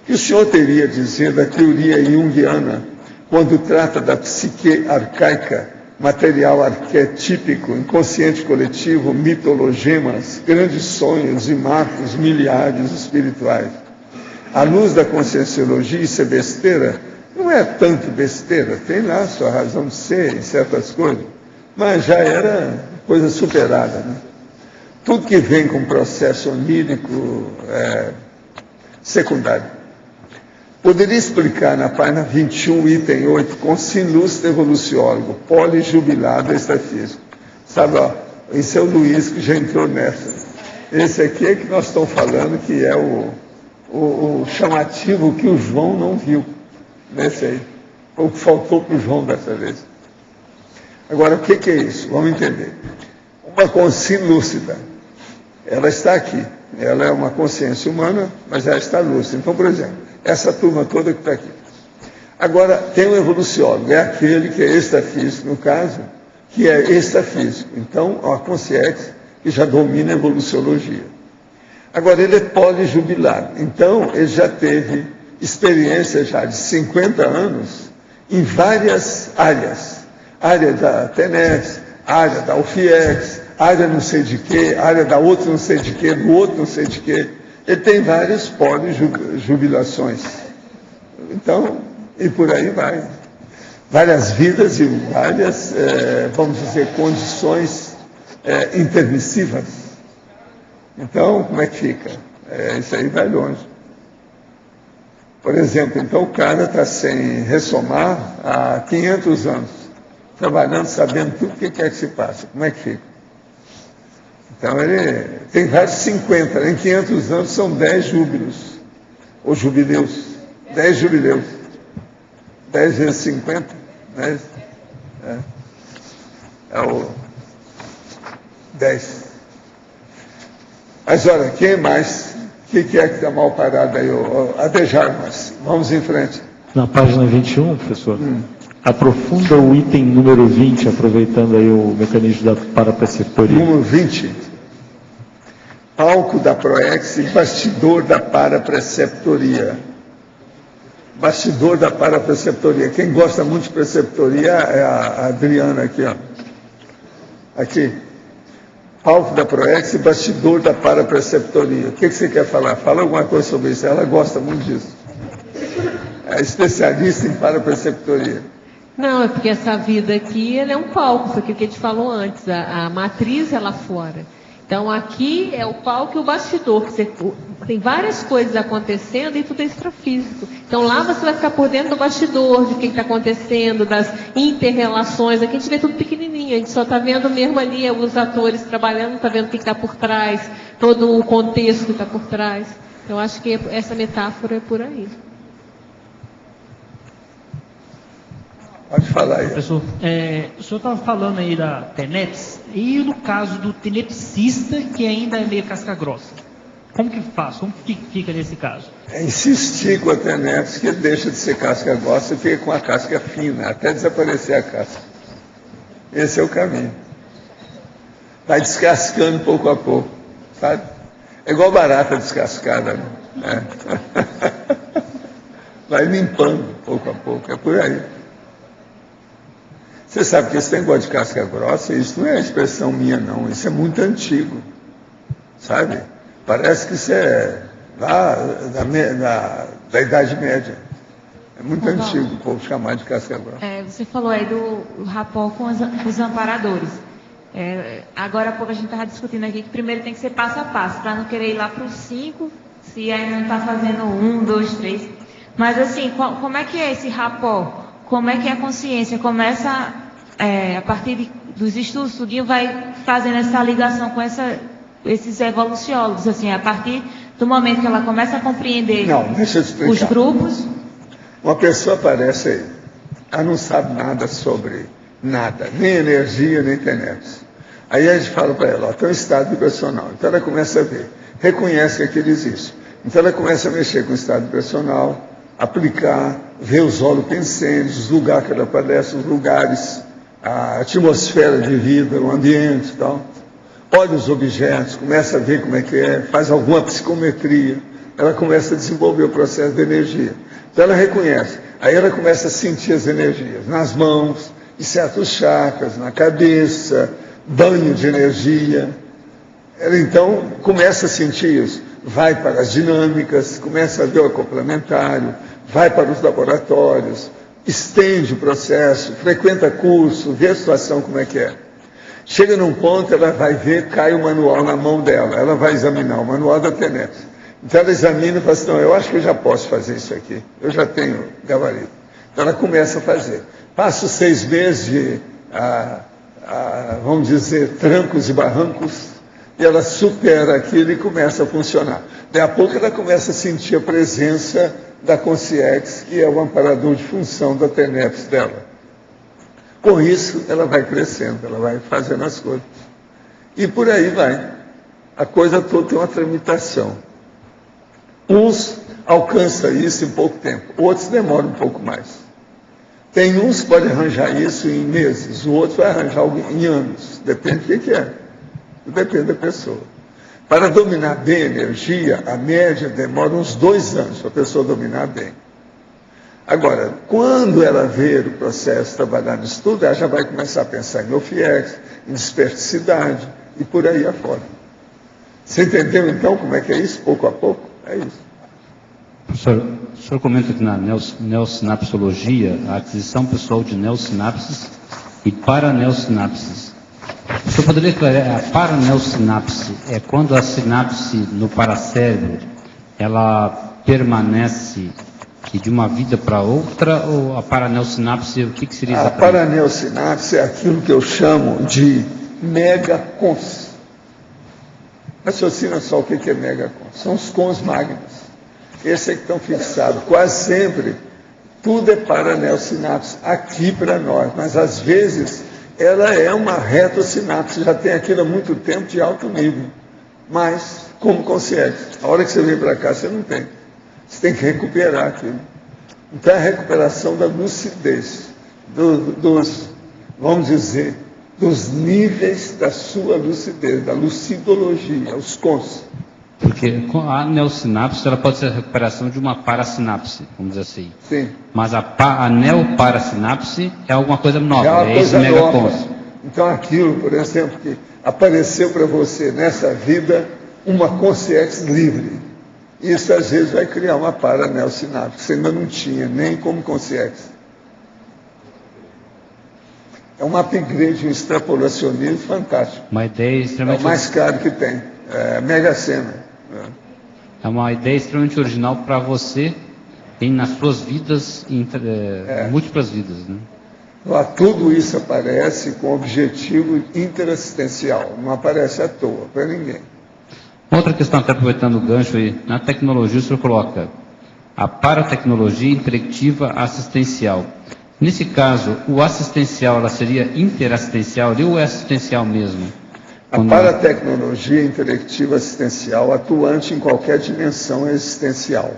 que o senhor teria a dizer da teoria junguiana quando trata da psique arcaica, material arquetípico, inconsciente coletivo, mitologemas, grandes sonhos e marcos miliares espirituais. À luz da conscienciologia, isso é besteira? Não é tanto besteira, tem lá a sua razão de ser em certas coisas, mas já era coisa superada, né? Tudo que vem com processo onírico é secundário. Poderia explicar na página 21, item 8, com sinlúcido evoluciólogo, polijubilado extrafísico. Sabe, ó, esse é o Luiz que já entrou nessa. Esse aqui é que nós estamos falando que é o chamativo que o João não viu. Nesse aí. O que faltou para o João dessa vez. Agora, o que é isso? Vamos entender. Uma consciência lúcida. Ela está aqui. Ela é uma consciência humana, mas ela está lúcida. Então, por exemplo, essa turma toda que está aqui. Agora, tem um evoluciólogo. É aquele que é extrafísico, no caso, que é extrafísico. Então, é uma consciência que já domina a evoluciologia. Agora, ele é polijubilado. Então, ele já teve experiência já de 50 anos em várias áreas. Área da TENEPS, área da UFIEX, área não sei de quê, área da outra não sei de quê, do outro não sei de quê. Ele tem várias polijubilações. Então, e por aí vai. Várias vidas e várias, vamos dizer, condições intermissivas. Então, como é que fica? Isso aí vai longe. Por exemplo, então o cara está sem ressomar há 500 anos, trabalhando, sabendo tudo o que é que se passa. Como é que fica? Então ele tem vários 50, em 500 anos são 10 júbilos, ou jubileus, 10 jubileus. 10 vezes 50, 10, é o 10. Mas olha, quem mais? O que é que está mal parado aí? Adejarmos. Vamos em frente. Na página 21, professor, aprofunda o item número 20, aproveitando aí o mecanismo da parapreceptoria. Número 20. Palco da Proex e bastidor da parapreceptoria. Bastidor da parapreceptoria. Quem gosta muito de preceptoria é a Adriana aqui, ó. Aqui. Palco da Proex e bastidor da parapreceptoria. O que você quer falar? Fala alguma coisa sobre isso. Ela gosta muito disso. É especialista em parapreceptoria. Não, é porque essa vida aqui ela é um palco, foi aquilo que a gente falou antes. A matriz é lá fora. Então aqui é o palco e o bastidor. Tem várias coisas acontecendo e tudo é extrafísico. Então lá você vai ficar por dentro do bastidor, de o que está acontecendo, das inter-relações. Aqui a gente vê tudo pequenininho, a gente só está vendo mesmo ali os atores trabalhando, não está vendo o que está por trás, todo o contexto que está por trás. Então acho que essa metáfora é por aí. Pode falar aí. Professor, o senhor estava falando aí da TENEPS, e no caso do tenepsista, que ainda é meio casca grossa. Como que faz? Como que fica nesse caso? É insistir com a TENEPS que ele deixa de ser casca grossa e fica com a casca fina, até desaparecer a casca. Esse é o caminho. Vai descascando pouco a pouco, sabe? É igual barata descascada, né? Vai limpando pouco a pouco, é por aí. Você sabe que esse negócio de casca grossa, isso não é expressão minha, não. Isso é muito antigo, sabe? Parece que isso é lá da Idade Média. É muito antigo o povo chamar de casca grossa. Você falou aí do rapport com os amparadores. Agora há pouco a gente estava discutindo aqui que primeiro tem que ser passo a passo, para não querer ir lá para os 5, se ainda não está fazendo 1, 2, 3. Mas assim, como é que é esse rapport? Como é que a consciência começa, a partir dos estudos, tudinho vai fazendo essa ligação com esses evoluciólogos, assim, a partir do momento que ela começa a compreender os grupos? Uma pessoa aparece aí, ela não sabe nada sobre nada, nem energia, nem TENEPS. Aí a gente fala para ela, tem um estado vibracional. Então ela começa a ver, reconhece que aquilo existe. Então ela começa a mexer com o estado vibracional, aplicar, ver os holopensênios, os lugares que ela aparece, os lugares, a atmosfera de vida, o ambiente e tal. Olha os objetos, começa a ver como é que é, faz alguma psicometria, ela começa a desenvolver o processo de energia. Então ela reconhece. Aí ela começa a sentir as energias nas mãos, em certos chakras, na cabeça, banho de energia. Ela então começa a sentir isso. Vai para as dinâmicas, começa a ver o complementário, vai para os laboratórios, estende o processo, frequenta curso, vê a situação como é que é. Chega num ponto, ela vai ver, cai o manual na mão dela, ela vai examinar o manual da TENEPS. Então ela examina e fala assim, não, eu acho que eu já posso fazer isso aqui, eu já tenho gabarito. Então ela começa a fazer. Passa os 6 meses de, vamos dizer, trancos e barrancos, e ela supera aquilo e começa a funcionar. Daí a pouco ela começa a sentir a presença da Consciex, que é o amparador de função da TENEPS dela. Com isso, ela vai crescendo, ela vai fazendo as coisas. E por aí vai. A coisa toda tem uma tramitação. Uns alcançam isso em pouco tempo, outros demoram um pouco mais. Tem uns que podem arranjar isso em meses, o outro vai arranjar em anos. Depende do que é. Depende da pessoa. Para dominar bem a energia, a média demora uns 2 anos para a pessoa dominar bem. Agora, quando ela ver o processo trabalhar no estudo, ela já vai começar a pensar em OFIEX, em dispersidade e por aí afora. Você entendeu então como é que é isso, pouco a pouco? É isso. Professor, o senhor comenta que na neossinapsologia, a aquisição pessoal de neossinapses e paraneossinapses. O senhor poderia declarar, a paraneossinapse é quando a sinapse no paracérebro, ela permanece de uma vida para outra, ou a paraneossinapse, o que seria exatamente? A paraneossinapse é aquilo que eu chamo de megacons. Raciocina só o que é megacons. São os cons magnos. Esses é que estão fixados. Quase sempre, tudo é paraneossinapse aqui para nós, mas às vezes ela é uma retossinapse, já tem aquilo há muito tempo de alto nível. Mas, como consegue? A hora que você vem para cá, você não tem. Você tem que recuperar aquilo. Então, a recuperação da lucidez, vamos dizer, dos níveis da sua lucidez, da lucidologia, os cons. Porque a neossinapse, ela pode ser a recuperação de uma parasinapse, vamos dizer assim. Sim. Mas a neoparasinapse é alguma coisa nova, é esse megacons. Então, aquilo, por exemplo, que apareceu para você nessa vida, uma consciência livre. Isso, às vezes, vai criar uma paraneossinapse, que você ainda não tinha, nem como consciência. É um upgrade, um extrapolacionismo fantástico. Uma ideia extremamente... É o mais caro que tem. É Mega Sena. É uma ideia extremamente original para você, nas suas vidas, múltiplas vidas, né? Lá, tudo isso aparece com objetivo interassistencial, não aparece à toa para ninguém. Outra questão, até aproveitando o gancho aí, na tecnologia o senhor coloca a paratecnologia intelectiva assistencial. Nesse caso, o assistencial, ela seria interassistencial ou é assistencial mesmo? A paratecnologia intelectiva assistencial atuante em qualquer dimensão existencial.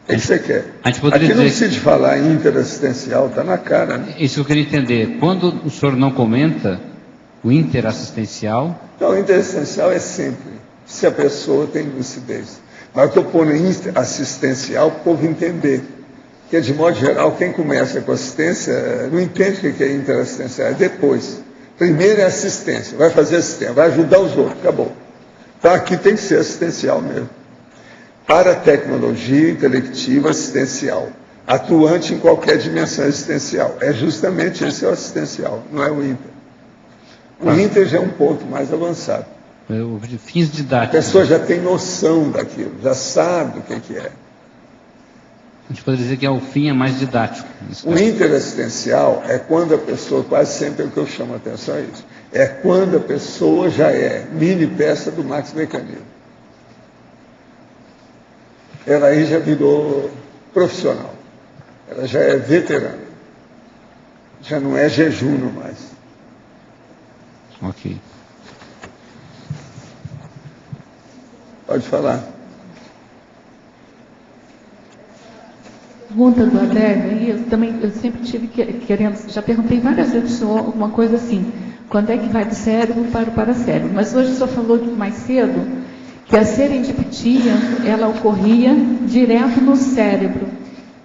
O que você quer? A gente poderia Aqui não dizer... precisa de falar em interassistencial, está na cara, né? Isso eu queria entender. Quando o senhor não comenta o interassistencial... Então, o interassistencial é sempre se a pessoa tem lucidez. Mas eu estou pondo assistencial para o povo entender. Porque, de modo geral, quem começa com assistência não entende o que é interassistencial, é depois. Primeiro é assistência, vai fazer assistência, vai ajudar os outros, acabou. Então, aqui tem que ser assistencial mesmo. Paratecnologia intelectiva assistencial, atuante em qualquer dimensão existencial. É justamente esse o assistencial, não é o Inter. O Inter já é um ponto mais avançado. Fins didáticos. A pessoa já tem noção daquilo, já sabe o que é. A gente pode dizer que o fim é mais didático. O interassistencial é quando a pessoa, quase sempre é o que eu chamo a atenção a isso, é quando a pessoa já é mini peça do Max Mecanismo. Ela aí já virou profissional, ela já é veterana, já não é jejuno mais. Ok. Pode falar. Pergunta do Adélio, aí eu sempre tive querendo, já perguntei várias vezes ao senhor alguma coisa assim, quando é que vai do cérebro para o paracérebro? Mas hoje o senhor falou mais cedo que a serendipitia, ela ocorria direto no cérebro.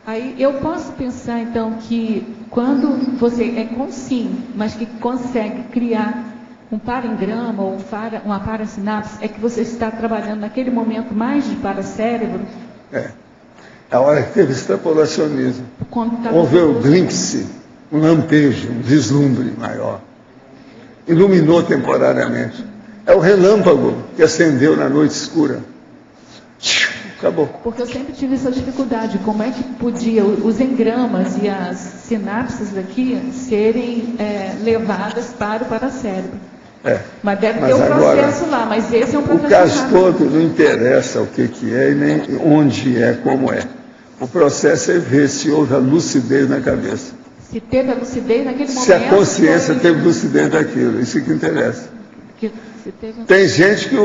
Aí eu posso pensar, então, que quando você é consciente, mas que consegue criar um parengrama ou uma parasinapse, é que você está trabalhando naquele momento mais de paracérebro? A hora que teve extrapolacionismo. Houve o glimpse, um lampejo, um vislumbre maior. Iluminou temporariamente. É o relâmpago que acendeu na noite escura. Acabou. Porque eu sempre tive essa dificuldade. Como é que podia os engramas e as sinapses daqui serem levadas para o paracérebro? Mas deve ter um processo lá, mas esse é um processo. O caso todo não interessa o que é e nem onde é, como é. O processo é ver se houve a lucidez na cabeça. Se teve a lucidez naquele momento. Se a consciência teve lucidez daquilo, isso que interessa. Tem gente que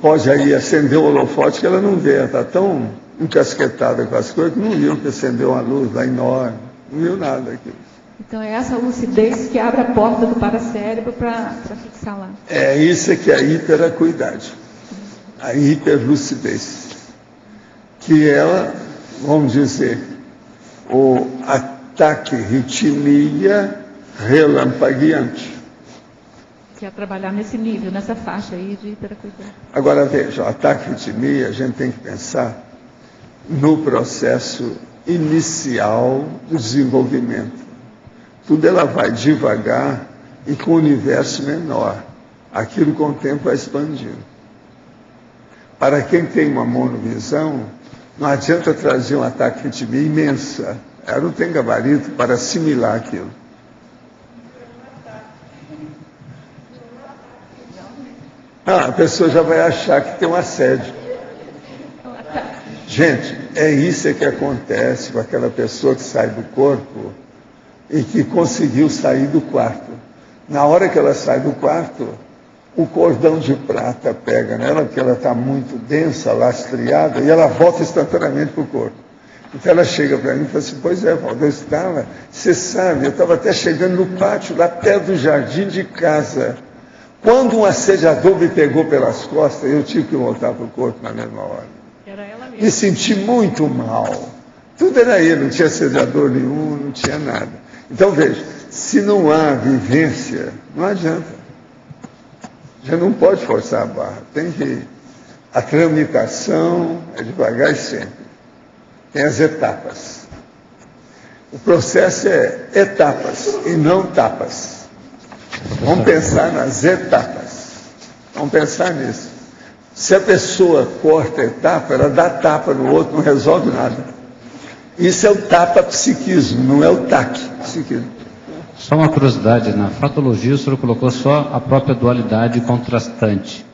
pode aí acender o holofote que ela não vê, ela está tão encasquetada com as coisas que não viu que acendeu uma luz lá enorme, não viu nada daquilo. Então é essa lucidez que abre a porta do paracérebro para fixar lá. É isso que é a hiperacuidade, a hiperlucidez, que ela, vamos dizer, o ataque ritmia relampagueante. Que é trabalhar nesse nível, nessa faixa aí de hiperacuidade. Agora veja, o ataque ritmia, a gente tem que pensar no processo inicial do desenvolvimento. Tudo ela vai devagar e com o universo menor. Aquilo com o tempo vai expandindo. Para quem tem uma monovisão, não adianta trazer um ataque ritmia imensa. Ela não tem gabarito para assimilar aquilo. A pessoa já vai achar que tem um assédio. Gente, é isso que acontece com aquela pessoa que sai do corpo e que conseguiu sair do quarto. Na hora que ela sai do quarto, o cordão de prata pega nela, porque ela está muito densa, lastreada, e ela volta instantaneamente para o corpo. Então ela chega para mim e fala assim, pois é, Valdo, eu estava, você sabe, eu estava até chegando no pátio, lá perto do jardim de casa. Quando um assediador me pegou pelas costas, eu tive que voltar para o corpo na mesma hora. Era ela mesma. Me senti muito mal. Tudo era ele, não tinha assediador nenhum, não tinha nada. Então veja, se não há vivência, não adianta. Já não pode forçar a barra. Tem que... A tramitação é devagar e sempre. Tem as etapas. O processo é etapas e não tapas. Vamos pensar nas etapas. Vamos pensar nisso. Se a pessoa corta a etapa, ela dá tapa no outro, não resolve nada. Isso é o tapa-psiquismo, não é o taque-psiquismo. Só uma curiosidade, na fratologia o senhor colocou só a própria dualidade contrastante.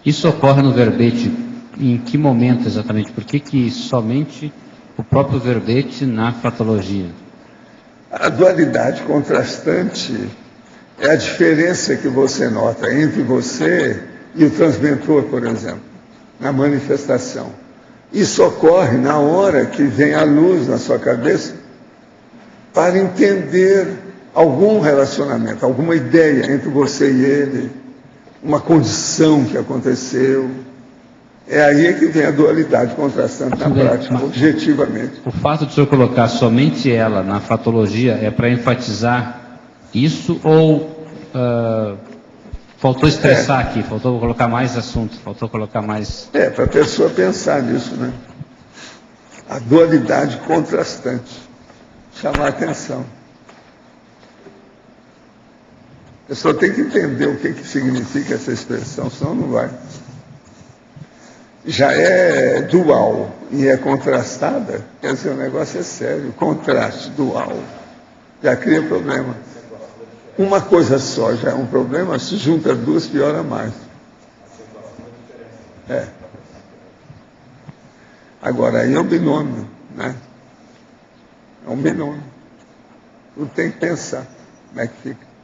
Isso ocorre no verbete em que momento exatamente? Por que somente o próprio verbete na fratologia? A dualidade contrastante é a diferença que você nota entre você e o transmentor, por exemplo, na manifestação. Isso ocorre na hora que vem a luz na sua cabeça para entender algum relacionamento, alguma ideia entre você e ele, uma condição que aconteceu. É aí que vem a dualidade contrastante na prática, objetivamente. O fato de o senhor colocar somente ela na fratologia é para enfatizar isso ou faltou estressar aqui, faltou colocar mais assunto, faltou colocar mais... Para a pessoa pensar nisso, né? A dualidade contrastante, chamar a atenção. A pessoa tem que entender o que significa essa expressão, senão não vai. Já é dual e é contrastada, quer dizer, o negócio é sério, contraste, dual, já cria problema. Uma coisa só já é um problema, se junta duas, piora mais. Agora, aí é um binômio, né? É um binômio. Tudo tem que pensar como é que fica.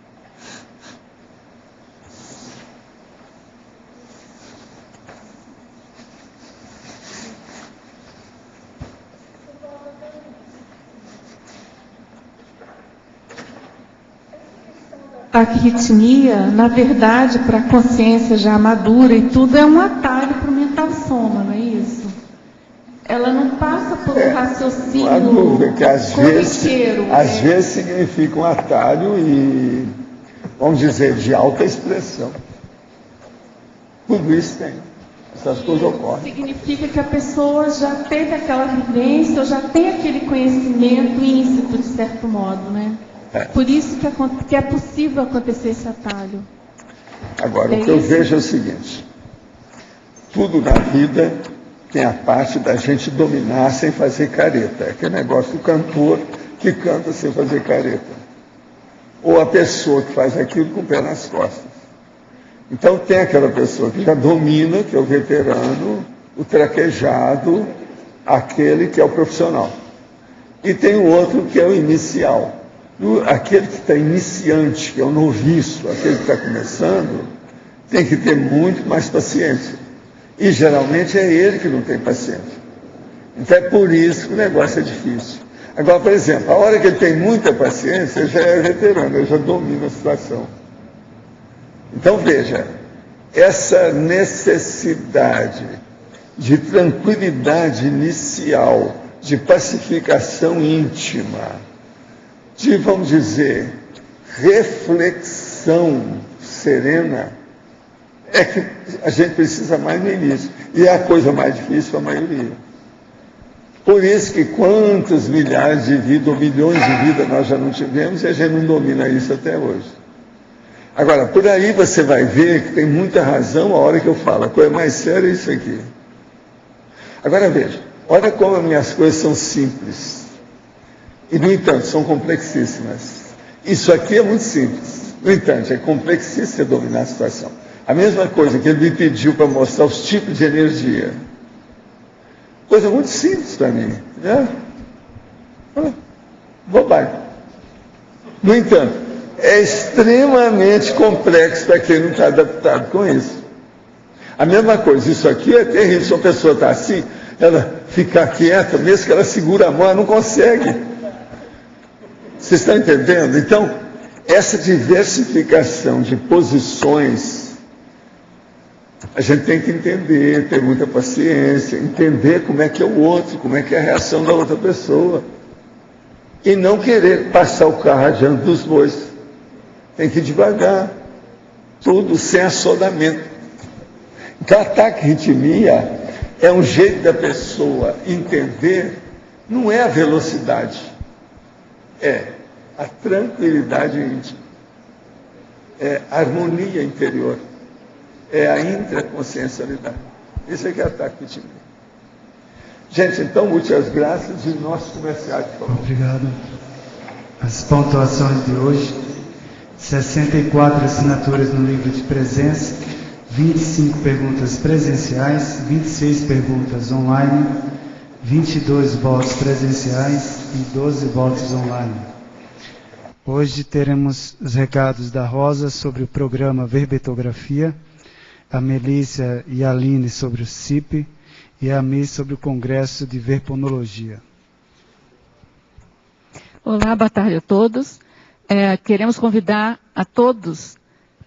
A arritmia, na verdade, para a consciência já madura e tudo, é um atalho para o mental soma, não é isso? Ela não passa por um raciocínio não há dúvida que às corriqueiro. vezes significa um atalho e, vamos dizer, de alta expressão. Tudo isso tem. Essas coisas ocorrem. Significa que a pessoa já teve aquela vivência, ou já tem aquele conhecimento íncito, de certo modo, né? Por isso que é possível acontecer esse atalho. Agora, o que eu vejo é o seguinte: tudo na vida tem a parte da gente dominar sem fazer careta. É aquele negócio do cantor que canta sem fazer careta. Ou a pessoa que faz aquilo com o pé nas costas. Então tem aquela pessoa que já domina, que é o veterano, o traquejado, aquele que é o profissional. E tem o outro que é o inicial. Aquele que está iniciante, que é o noviço, aquele que está começando, tem que ter muito mais paciência. E geralmente é ele que não tem paciência. Então é por isso que o negócio é difícil. Agora, por exemplo, a hora que ele tem muita paciência, ele já é veterano, ele já domina a situação. Então veja, essa necessidade de tranquilidade inicial, de pacificação íntima, de, vamos dizer, reflexão serena, é que a gente precisa mais no início. E é a coisa mais difícil para a maioria. Por isso que quantos milhares de vidas, ou milhões de vidas nós já não tivemos, e a gente não domina isso até hoje. Agora, por aí você vai ver que tem muita razão a hora que eu falo. A coisa mais séria é isso aqui. Agora veja, olha como as minhas coisas são simples. E, no entanto, são complexíssimas. Isso aqui é muito simples. No entanto, é complexíssimo você dominar a situação. A mesma coisa que ele me pediu para mostrar os tipos de energia. Coisa muito simples para mim. Né? Bobagem. No entanto, é extremamente complexo para quem não está adaptado com isso. A mesma coisa, isso aqui é terrível. Se uma pessoa está assim, ela ficar quieta, mesmo que ela segura a mão, ela não consegue. Vocês estão entendendo? Então, essa diversificação de posições, a gente tem que entender, ter muita paciência, entender como é que é o outro, como é que é a reação da outra pessoa. E não querer passar o carro adiante dos bois. Tem que ir devagar, tudo sem assodamento. Então, ataque ritmia é um jeito da pessoa entender, não é a velocidade, é a tranquilidade íntima, é a harmonia interior, é a intraconsciencialidade. Isso é que é ataque ritmia. Gente, então, muitas graças e nossos comerciais, por favor. Obrigado. As pontuações de hoje: 64 assinaturas no livro de presença, 25 perguntas presenciais, 26 perguntas online, 22 votos presenciais e 12 votos online. Hoje teremos os recados da Rosa sobre o programa Verbetografia, a Melícia e a Aline sobre o CIP e a Mi sobre o Congresso de Verponologia. Olá, boa tarde a todos. Queremos convidar a todos,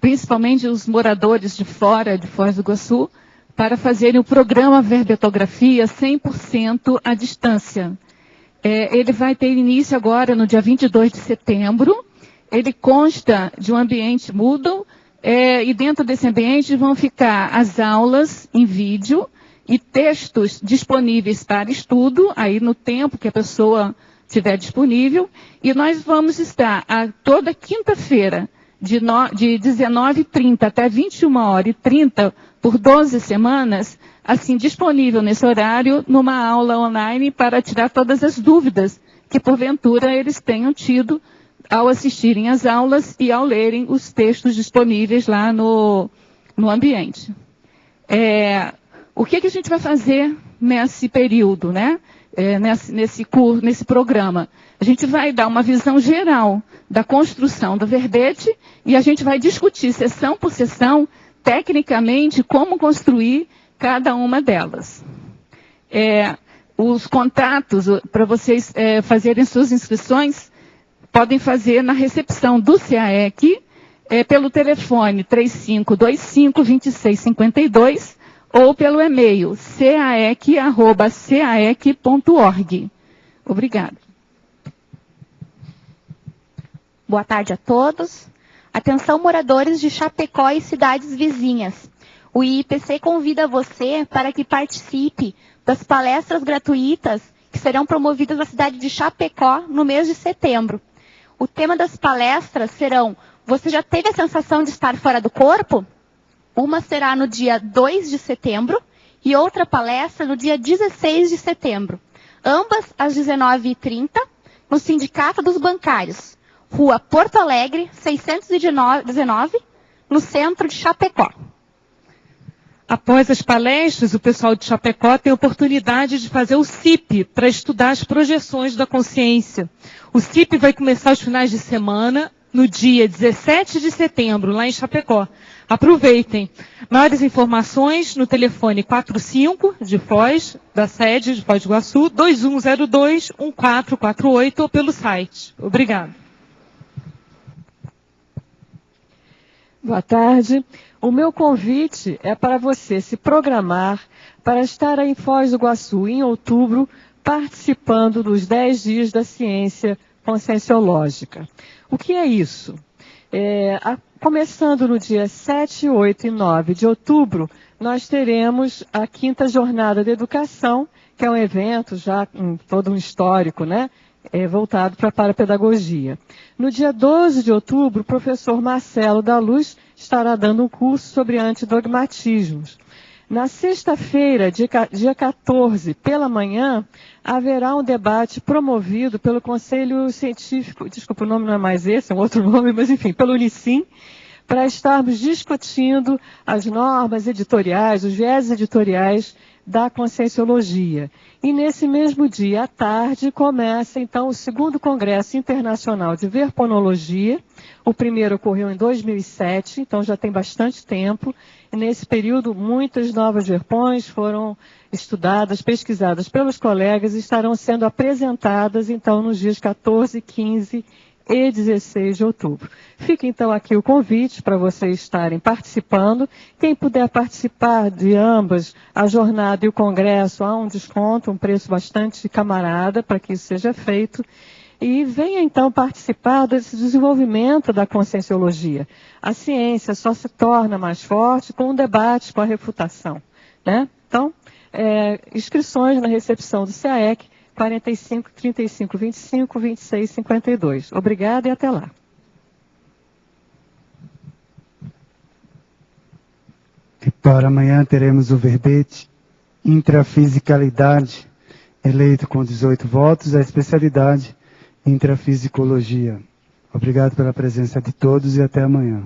principalmente os moradores de Foz do Iguaçu, para fazerem o programa Verbetografia 100% à distância. Ele vai ter início agora no dia 22 de setembro. Ele consta de um ambiente Moodle, e dentro desse ambiente vão ficar as aulas em vídeo e textos disponíveis para estudo, aí no tempo que a pessoa estiver disponível, e nós vamos estar toda quinta-feira, de 19h30 até 21h30, por 12 semanas, assim, disponível nesse horário, numa aula online para tirar todas as dúvidas que, porventura, eles tenham tido ao assistirem às aulas e ao lerem os textos disponíveis lá no ambiente. O que a gente vai fazer nesse período, né? Nesse programa? A gente vai dar uma visão geral da construção do verbete e a gente vai discutir, sessão por sessão, tecnicamente, como construir cada uma delas. Os contatos para vocês fazerem suas inscrições podem fazer na recepção do CAEC, pelo telefone 3525-2652 ou pelo e-mail caec@caec.org. Obrigada. Boa tarde a todos. Atenção, moradores de Chapecó e cidades vizinhas. O IIPC convida você para que participe das palestras gratuitas que serão promovidas na cidade de Chapecó no mês de setembro. O tema das palestras serão: você já teve a sensação de estar fora do corpo? Uma será no dia 2 de setembro e outra palestra no dia 16 de setembro. Ambas às 19h30, no Sindicato dos Bancários, Rua Porto Alegre, 619, no centro de Chapecó. Após as palestras, o pessoal de Chapecó tem a oportunidade de fazer o CIP para estudar as projeções da consciência. O CIP vai começar aos finais de semana, no dia 17 de setembro, lá em Chapecó. Aproveitem. Maiores informações no telefone 45 de Foz, da sede de Foz do Iguaçu, 2102-1448 ou pelo site. Obrigada. Boa tarde. O meu convite é para você se programar para estar em Foz do Iguaçu em outubro, participando dos 10 dias da ciência conscienciológica. O que é isso? Começando no dia 7, 8 e 9 de outubro, nós teremos a 5ª Jornada de Educação, que é um evento já com todo um histórico, né? Voltado para a pedagogia. No dia 12 de outubro, o professor Marcelo da Luz estará dando um curso sobre antidogmatismos. Na sexta-feira, dia 14, pela manhã, haverá um debate promovido pelo Conselho Científico, desculpa, o nome não é mais esse, é um outro nome, mas enfim, pelo Unicim, para estarmos discutindo as normas editoriais, os viés editoriais da Conscienciologia. E nesse mesmo dia, à tarde, começa então o 2º Congresso Internacional de Verponologia. O primeiro ocorreu em 2007, então já tem bastante tempo. E nesse período, muitas novas verpões foram estudadas, pesquisadas pelos colegas e estarão sendo apresentadas então nos dias 14, 15 e 16 de outubro. Fica então aqui o convite para vocês estarem participando. Quem puder participar de ambas, a jornada e o congresso, há um desconto, um preço bastante camarada para que isso seja feito. E venha então participar desse desenvolvimento da conscienciologia. A ciência só se torna mais forte com o debate, com a refutação, né? Então, inscrições na recepção do CAEC, 45, 35, 25, 26, 52. Obrigada e até lá. E para amanhã teremos o verbete Intrafisicalidade, eleito com 18 votos, a especialidade Intrafisicologia. Obrigado pela presença de todos e até amanhã.